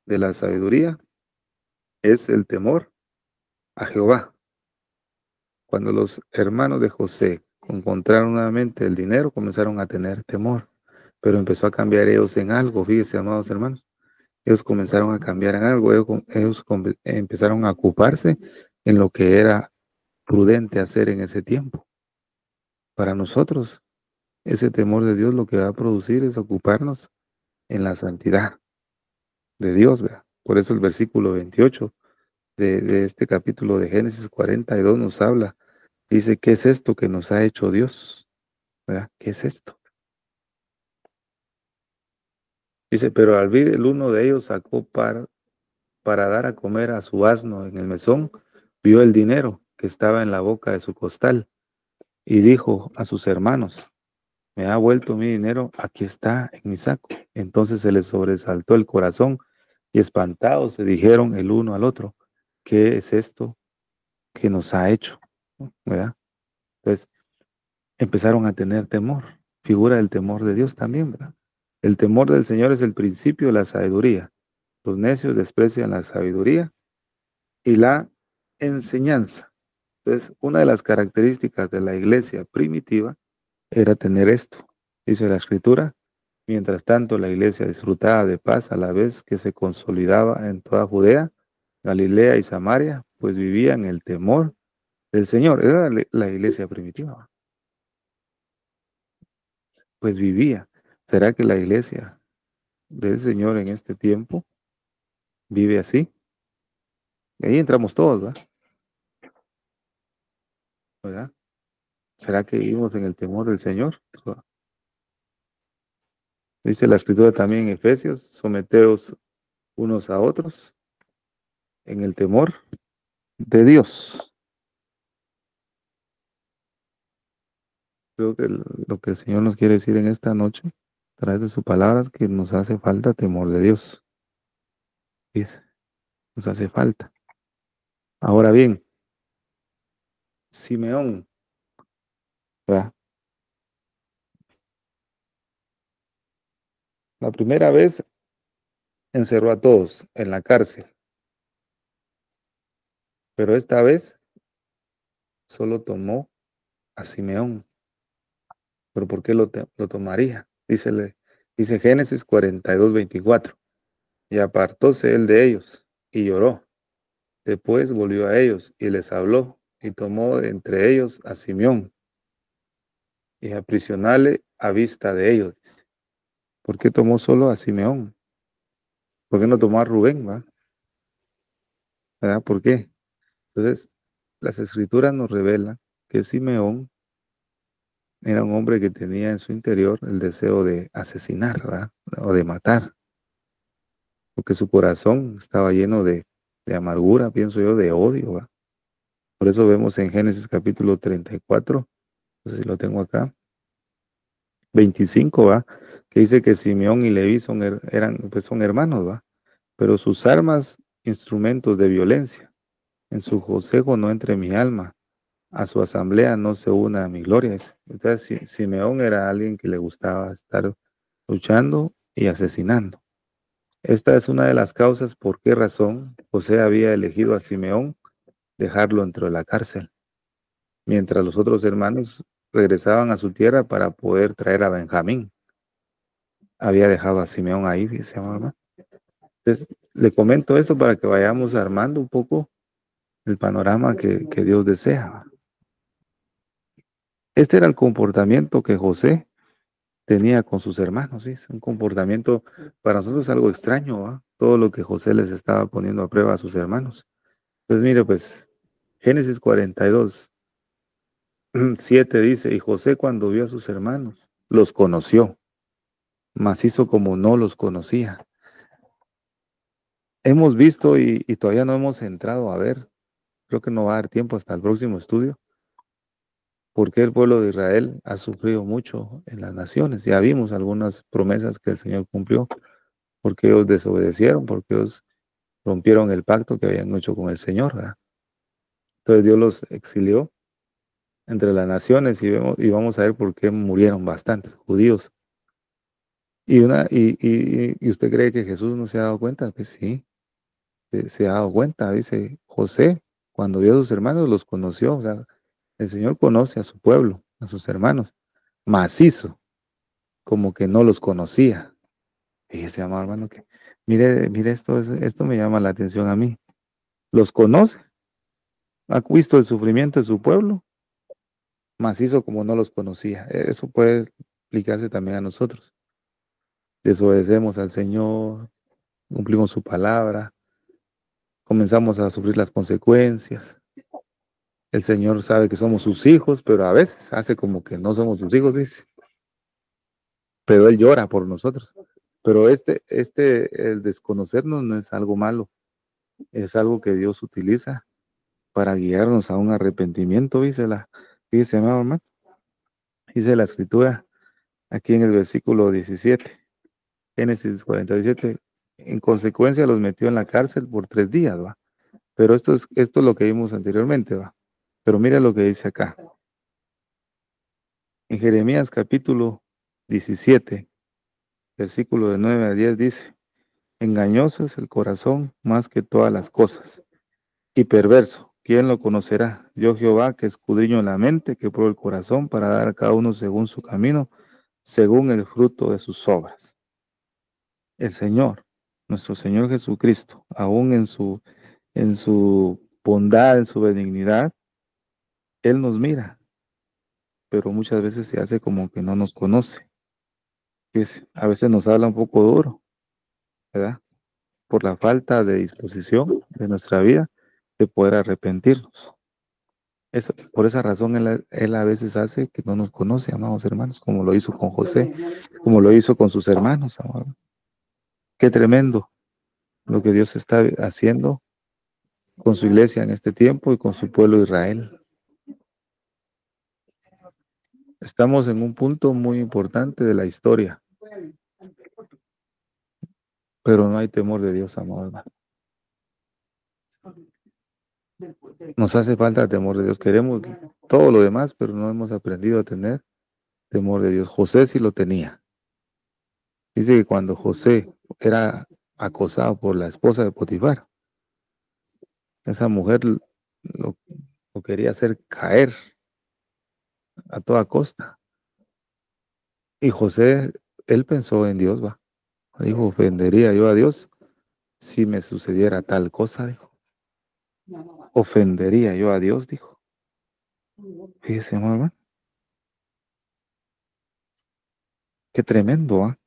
de la sabiduría es el temor a Jehová. Cuando los hermanos de José encontraron nuevamente el dinero, comenzaron a tener temor, pero empezó a cambiar ellos en algo, fíjense, amados hermanos. Ellos comenzaron a cambiar en algo, empezaron a ocuparse en lo que era prudente hacer en ese tiempo. Para nosotros, ese temor de Dios lo que va a producir es ocuparnos en la santidad de Dios, ¿verdad? Por eso el versículo 28 de este capítulo de Génesis 42 nos habla. Dice, ¿qué es esto que nos ha hecho Dios? ¿Verdad? ¿Qué es esto? Dice, pero al ver el uno de ellos sacó para dar a comer a su asno en el mesón, vio el dinero que estaba en la boca de su costal y dijo a sus hermanos, me ha vuelto mi dinero, aquí está en mi saco. Entonces se les sobresaltó el corazón y espantados se dijeron el uno al otro, ¿qué es esto que nos ha hecho? ¿Verdad? Entonces empezaron a tener temor, figura del temor de Dios también, ¿verdad? El temor del Señor es el principio de la sabiduría. Los necios desprecian la sabiduría y la enseñanza. Entonces, una de las características de la iglesia primitiva era tener esto. Dice la Escritura, mientras tanto la iglesia disfrutaba de paz a la vez que se consolidaba en toda Judea, Galilea y Samaria, pues vivía en el temor del Señor. Era la iglesia primitiva. Pues vivía. ¿Será que la iglesia del Señor en este tiempo vive así? Y ahí entramos todos, ¿verdad? ¿Será que vivimos en el temor del Señor? Dice la Escritura también en Efesios, someteos unos a otros en el temor de Dios. Creo que lo que el Señor nos quiere decir en esta noche, a través de sus palabras, que nos hace falta temor de Dios. ¿Ves? Nos hace falta. Ahora bien, Simeón, ¿verdad? La primera vez encerró a todos en la cárcel, pero esta vez solo tomó a Simeón. ¿Pero por qué lo tomaría? Dice Génesis 42:24. Y apartóse él de ellos y lloró. Después volvió a ellos y les habló y tomó de entre ellos a Simeón y aprisionale a vista de ellos. Dice. ¿Por qué tomó solo a Simeón? ¿Por qué no tomó a Rubén? ¿Verdad? ¿Por qué? Entonces, las escrituras nos revelan que Simeón era un hombre que tenía en su interior el deseo de asesinar, ¿verdad? O de matar, porque su corazón estaba lleno de amargura, pienso yo, de odio, ¿verdad? Por eso vemos en Génesis capítulo 34, no sé si lo tengo acá, 25, ¿va? Que dice que Simeón y Leví son hermanos, ¿va? Pero sus armas, instrumentos de violencia. En su consejo no entre mi alma, a su asamblea no se una a mi gloria. Entonces, Simeón era alguien que le gustaba estar luchando y asesinando. Esta es una de las causas por qué razón José había elegido a Simeón dejarlo dentro de la cárcel, mientras los otros hermanos regresaban a su tierra para poder traer a Benjamín. Había dejado a Simeón ahí, dice mamá. Entonces, le comento esto para que vayamos armando un poco el panorama que Dios desea. Este era el comportamiento que José tenía con sus hermanos, ¿sí? Es un comportamiento para nosotros algo extraño, ¿va? Todo lo que José les estaba poniendo a prueba a sus hermanos. Pues mire, pues, Génesis 42, 7 dice, y José cuando vio a sus hermanos, los conoció, mas hizo como no los conocía. Hemos visto y todavía no hemos entrado a ver, creo que no va a dar tiempo hasta el próximo estudio, por qué el pueblo de Israel ha sufrido mucho en las naciones. Ya vimos algunas promesas que el Señor cumplió, porque ellos desobedecieron, porque ellos rompieron el pacto que habían hecho con el Señor, ¿verdad? Entonces Dios los exilió entre las naciones y vamos a ver por qué murieron bastantes judíos. ¿Y usted cree que Jesús no se ha dado cuenta? Pues sí, se ha dado cuenta, dice José, cuando vio a sus hermanos los conoció. O sea, el Señor conoce a su pueblo, a sus hermanos, macizo, como que no los conocía. Fíjese, amado hermano, que mire esto me llama la atención a mí. Los conoce, ha visto el sufrimiento de su pueblo, macizo como no los conocía. Eso puede aplicarse también a nosotros. Desobedecemos al Señor, cumplimos su palabra, comenzamos a sufrir las consecuencias. El Señor sabe que somos sus hijos, pero a veces hace como que no somos sus hijos, dice. Pero Él llora por nosotros. Pero el desconocernos no es algo malo, es algo que Dios utiliza para guiarnos a un arrepentimiento, fíjese, amado hermano, dice la escritura aquí en el versículo 17, Génesis 47, en consecuencia los metió en la cárcel por 3 días, ¿va? Pero esto es lo que vimos anteriormente, ¿va? Pero mira lo que dice acá, en Jeremías capítulo 17, versículo de 9 a 10 dice, engañoso es el corazón más que todas las cosas, y perverso, ¿quién lo conocerá? Yo Jehová, que escudriño la mente, que pruebo el corazón, para dar a cada uno según su camino, según el fruto de sus obras. El Señor, nuestro Señor Jesucristo, aún en su bondad, en su benignidad, Él nos mira, pero muchas veces se hace como que no nos conoce. A veces nos habla un poco duro, ¿verdad? Por la falta de disposición de nuestra vida de poder arrepentirnos. Por esa razón él a veces hace que no nos conoce, amados hermanos, como lo hizo con José, como lo hizo con sus hermanos, amados. Qué tremendo lo que Dios está haciendo con su iglesia en este tiempo y con su pueblo Israel. Estamos en un punto muy importante de la historia, pero no hay temor de Dios, amados hermanos. Nos hace falta temor de Dios. Queremos todo lo demás, pero no hemos aprendido a tener temor de Dios. José sí lo tenía. Dice que cuando José era acosado por la esposa de Potifar, esa mujer lo quería hacer caer a toda costa. Y José, él pensó en Dios, va. Dijo, ofendería yo a Dios si me sucediera tal cosa, dijo. Ofendería yo a Dios, dijo. Fíjese, hermano. Qué tremendo, ¿ah?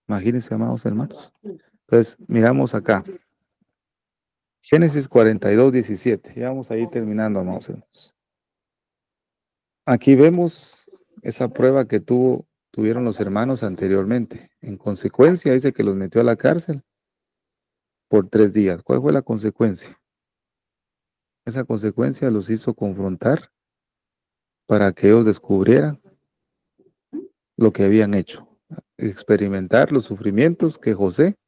Imagínense, amados hermanos. Entonces, miramos acá. Génesis 42, 17. Ya vamos a ir terminando, amados hermanos. Aquí vemos esa prueba que tuvieron los hermanos anteriormente. En consecuencia, dice que los metió a la cárcel por 3 días. ¿Cuál fue la consecuencia? Esa consecuencia los hizo confrontar para que ellos descubrieran lo que habían hecho, experimentar los sufrimientos que José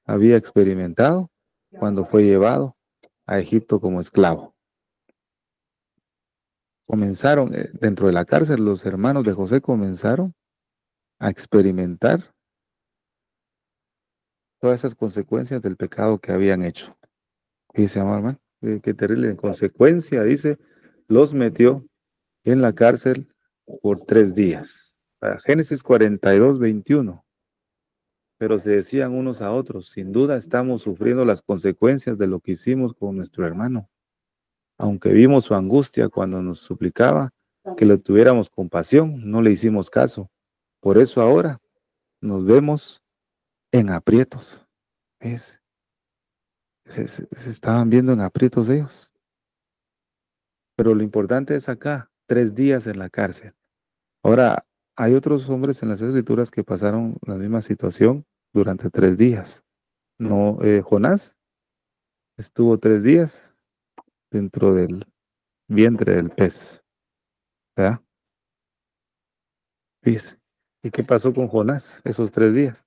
había experimentado cuando fue llevado a Egipto como esclavo. Comenzaron, dentro de la cárcel, los hermanos de José comenzaron a experimentar todas esas consecuencias del pecado que habían hecho. Dice, hermano, qué terrible. En consecuencia, dice, los metió en la cárcel por 3 días. Génesis 42, 21. Pero se decían unos a otros, sin duda estamos sufriendo las consecuencias de lo que hicimos con nuestro hermano. Aunque vimos su angustia cuando nos suplicaba que le tuviéramos compasión, no le hicimos caso. Por eso ahora nos vemos en aprietos. ¿Ves? Se estaban viendo en aprietos ellos. Pero lo importante es acá, 3 días en la cárcel. Ahora, hay otros hombres en las escrituras que pasaron la misma situación durante 3 días. No, Jonás estuvo 3 días dentro del vientre del pez. ¿Verdad? Fíjese. ¿Y qué pasó con Jonás esos 3 días?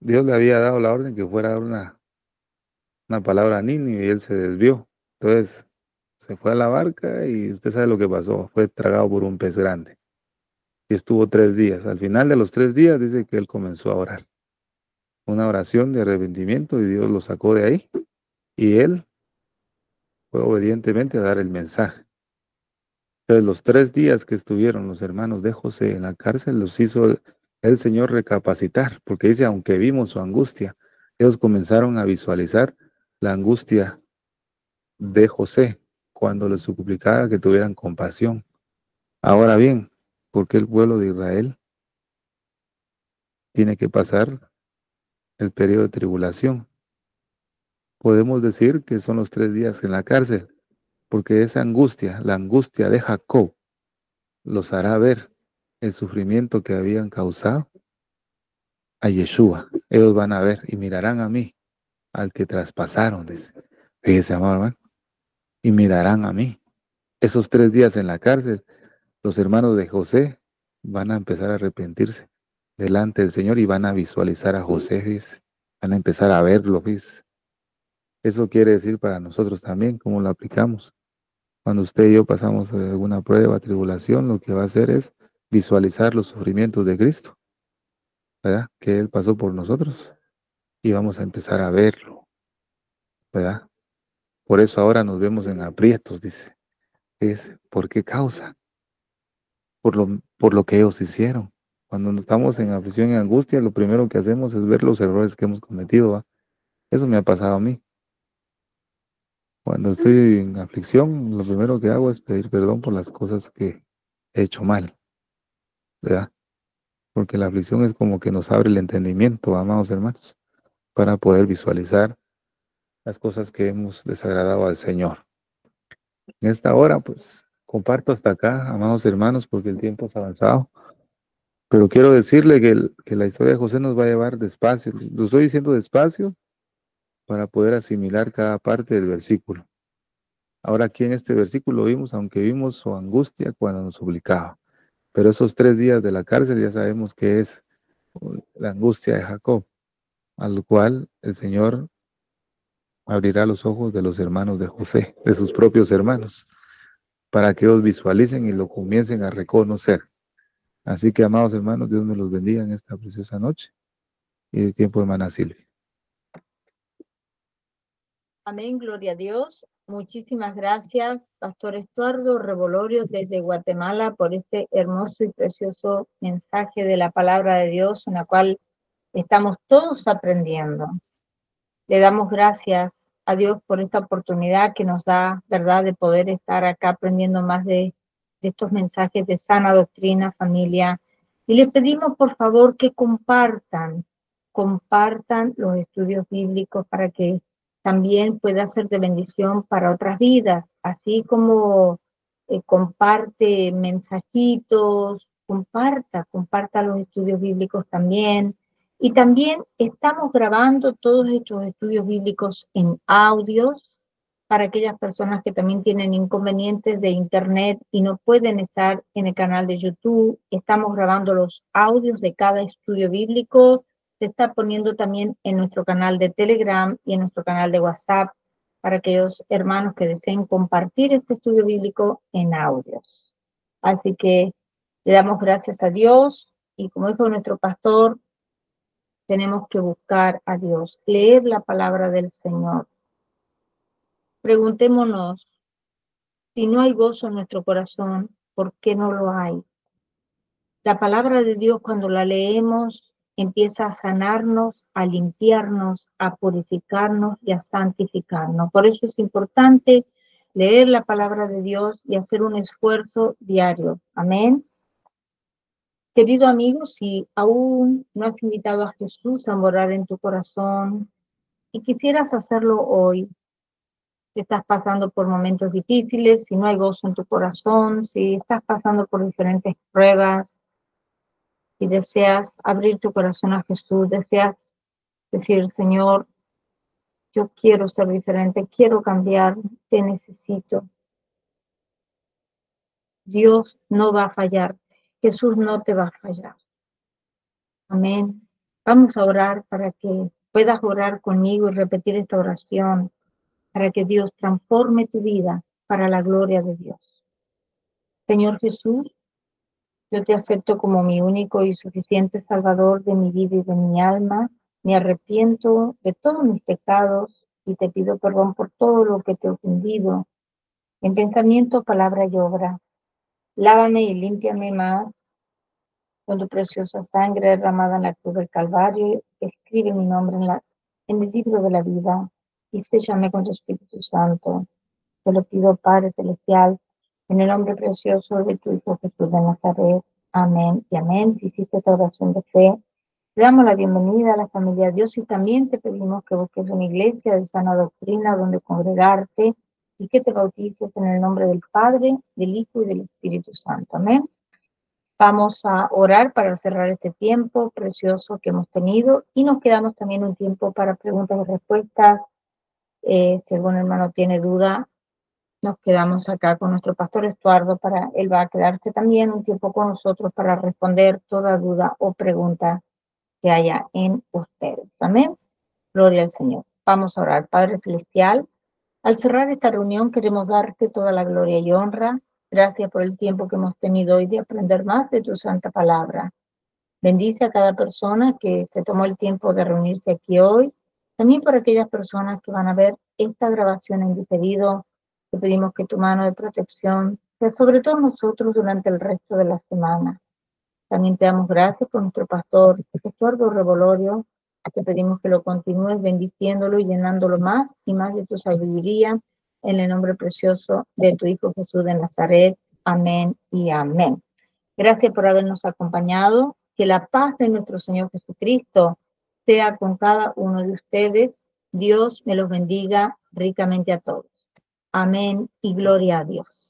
Dios le había dado la orden que fuera a dar una palabra a Nínive y él se desvió. Entonces, se fue a la barca y usted sabe lo que pasó. Fue tragado por un pez grande. Y estuvo 3 días. Al final de los 3 días dice que él comenzó a orar. Una oración de arrepentimiento y Dios lo sacó de ahí. Y él fue obedientemente a dar el mensaje. Entonces, los 3 días que estuvieron los hermanos de José en la cárcel los hizo el Señor recapacitar, porque dice, aunque vimos su angustia, ellos comenzaron a visualizar la angustia de José cuando les suplicaba que tuvieran compasión. Ahora bien, ¿por qué el pueblo de Israel tiene que pasar el periodo de tribulación? Podemos decir que son los 3 días en la cárcel, porque esa angustia, la angustia de Jacob, los hará ver el sufrimiento que habían causado a Yeshua. Ellos van a ver y mirarán a mí, al que traspasaron, dice. Fíjese, amado hermano, y mirarán a mí. Esos 3 días en la cárcel, los hermanos de José van a empezar a arrepentirse delante del Señor y van a visualizar a José, ¿ves? Van a empezar a verlo, ¿ves? Eso quiere decir para nosotros también, ¿cómo lo aplicamos? Cuando usted y yo pasamos alguna prueba, tribulación, lo que va a hacer es visualizar los sufrimientos de Cristo, ¿verdad? Que Él pasó por nosotros y vamos a empezar a verlo, ¿verdad? Por eso ahora nos vemos en aprietos, dice. ¿Por qué causa? Por lo que ellos hicieron. Cuando estamos en aflicción y angustia, lo primero que hacemos es ver los errores que hemos cometido, ¿va? Eso me ha pasado a mí. Cuando estoy en aflicción, lo primero que hago es pedir perdón por las cosas que he hecho mal, ¿verdad? Porque la aflicción es como que nos abre el entendimiento, amados hermanos, para poder visualizar las cosas que hemos desagradado al Señor. En esta hora, pues, comparto hasta acá, amados hermanos, porque el tiempo es avanzado. Pero quiero decirle que la historia de José nos va a llevar despacio. Lo estoy diciendo despacio para poder asimilar cada parte del versículo. Ahora aquí en este versículo vimos, aunque vimos su angustia cuando nos suplicaba. Pero esos 3 días de la cárcel ya sabemos que es la angustia de Jacob, al cual el Señor abrirá los ojos de los hermanos de José, de sus propios hermanos, para que ellos visualicen y lo comiencen a reconocer. Así que, amados hermanos, Dios me los bendiga en esta preciosa noche y de tiempo, hermana Silvia. Amén, gloria a Dios. Muchísimas gracias, Pastor Estuardo Revolorio desde Guatemala, por este hermoso y precioso mensaje de la palabra de Dios en la cual estamos todos aprendiendo. Le damos gracias a Dios por esta oportunidad que nos da, ¿verdad?, de poder estar acá aprendiendo más de estos mensajes de sana doctrina, familia. Y le pedimos, por favor, que compartan los estudios bíblicos para que también pueda ser de bendición para otras vidas, así como comparte mensajitos, comparta los estudios bíblicos también. Y también estamos grabando todos estos estudios bíblicos en audios para aquellas personas que también tienen inconvenientes de internet y no pueden estar en el canal de YouTube. Estamos grabando los audios de cada estudio bíblico. Se está poniendo también en nuestro canal de Telegram y en nuestro canal de WhatsApp para aquellos hermanos que deseen compartir este estudio bíblico en audios. Así que le damos gracias a Dios y como dijo nuestro pastor, tenemos que buscar a Dios, leer la palabra del Señor. Preguntémonos, si no hay gozo en nuestro corazón, ¿por qué no lo hay? La palabra de Dios, cuando la leemos, empieza a sanarnos, a limpiarnos, a purificarnos y a santificarnos. Por eso es importante leer la palabra de Dios y hacer un esfuerzo diario. Amén. Querido amigo, si aún no has invitado a Jesús a morar en tu corazón y quisieras hacerlo hoy, si estás pasando por momentos difíciles, si no hay gozo en tu corazón, si estás pasando por diferentes pruebas y deseas abrir tu corazón a Jesús, deseas decir, Señor, yo quiero ser diferente, quiero cambiar, te necesito. Dios no va a fallar, Jesús no te va a fallar. Amén. Vamos a orar para que puedas orar conmigo y repetir esta oración, para que Dios transforme tu vida para la gloria de Dios. Señor Jesús, yo te acepto como mi único y suficiente Salvador de mi vida y de mi alma. Me arrepiento de todos mis pecados y te pido perdón por todo lo que te he ofendido, en pensamiento, palabra y obra. Lávame y límpiame más con tu preciosa sangre derramada en la cruz del Calvario. Escribe mi nombre en el libro de la vida y séllame con tu Espíritu Santo. Te lo pido, Padre Celestial, en el nombre precioso de tu Hijo Jesús de Nazaret. Amén y amén. Si hiciste esta oración de fe, te damos la bienvenida a la familia de Dios y también te pedimos que busques una iglesia de sana doctrina donde congregarte y que te bautices en el nombre del Padre, del Hijo y del Espíritu Santo. Amén. Vamos a orar para cerrar este tiempo precioso que hemos tenido y nos quedamos también un tiempo para preguntas y respuestas. Si algún hermano tiene duda, nos quedamos acá con nuestro pastor Estuardo. Él va a quedarse también un tiempo con nosotros para responder toda duda o pregunta que haya en ustedes. Amén. Gloria al Señor. Vamos a orar. Padre Celestial, al cerrar esta reunión queremos darte toda la gloria y honra. Gracias por el tiempo que hemos tenido hoy de aprender más de tu santa palabra. Bendice a cada persona que se tomó el tiempo de reunirse aquí hoy. También por aquellas personas que van a ver esta grabación en diferido, te pedimos que tu mano de protección sea sobre todos nosotros durante el resto de la semana. También te damos gracias por nuestro pastor Estuardo Revolorio. Te pedimos que lo continúes bendiciéndolo y llenándolo más y más de tu sabiduría, en el nombre precioso de tu Hijo Jesús de Nazaret. Amén y amén. Gracias por habernos acompañado. Que la paz de nuestro Señor Jesucristo sea con cada uno de ustedes. Dios me los bendiga ricamente a todos. Amén y gloria a Dios.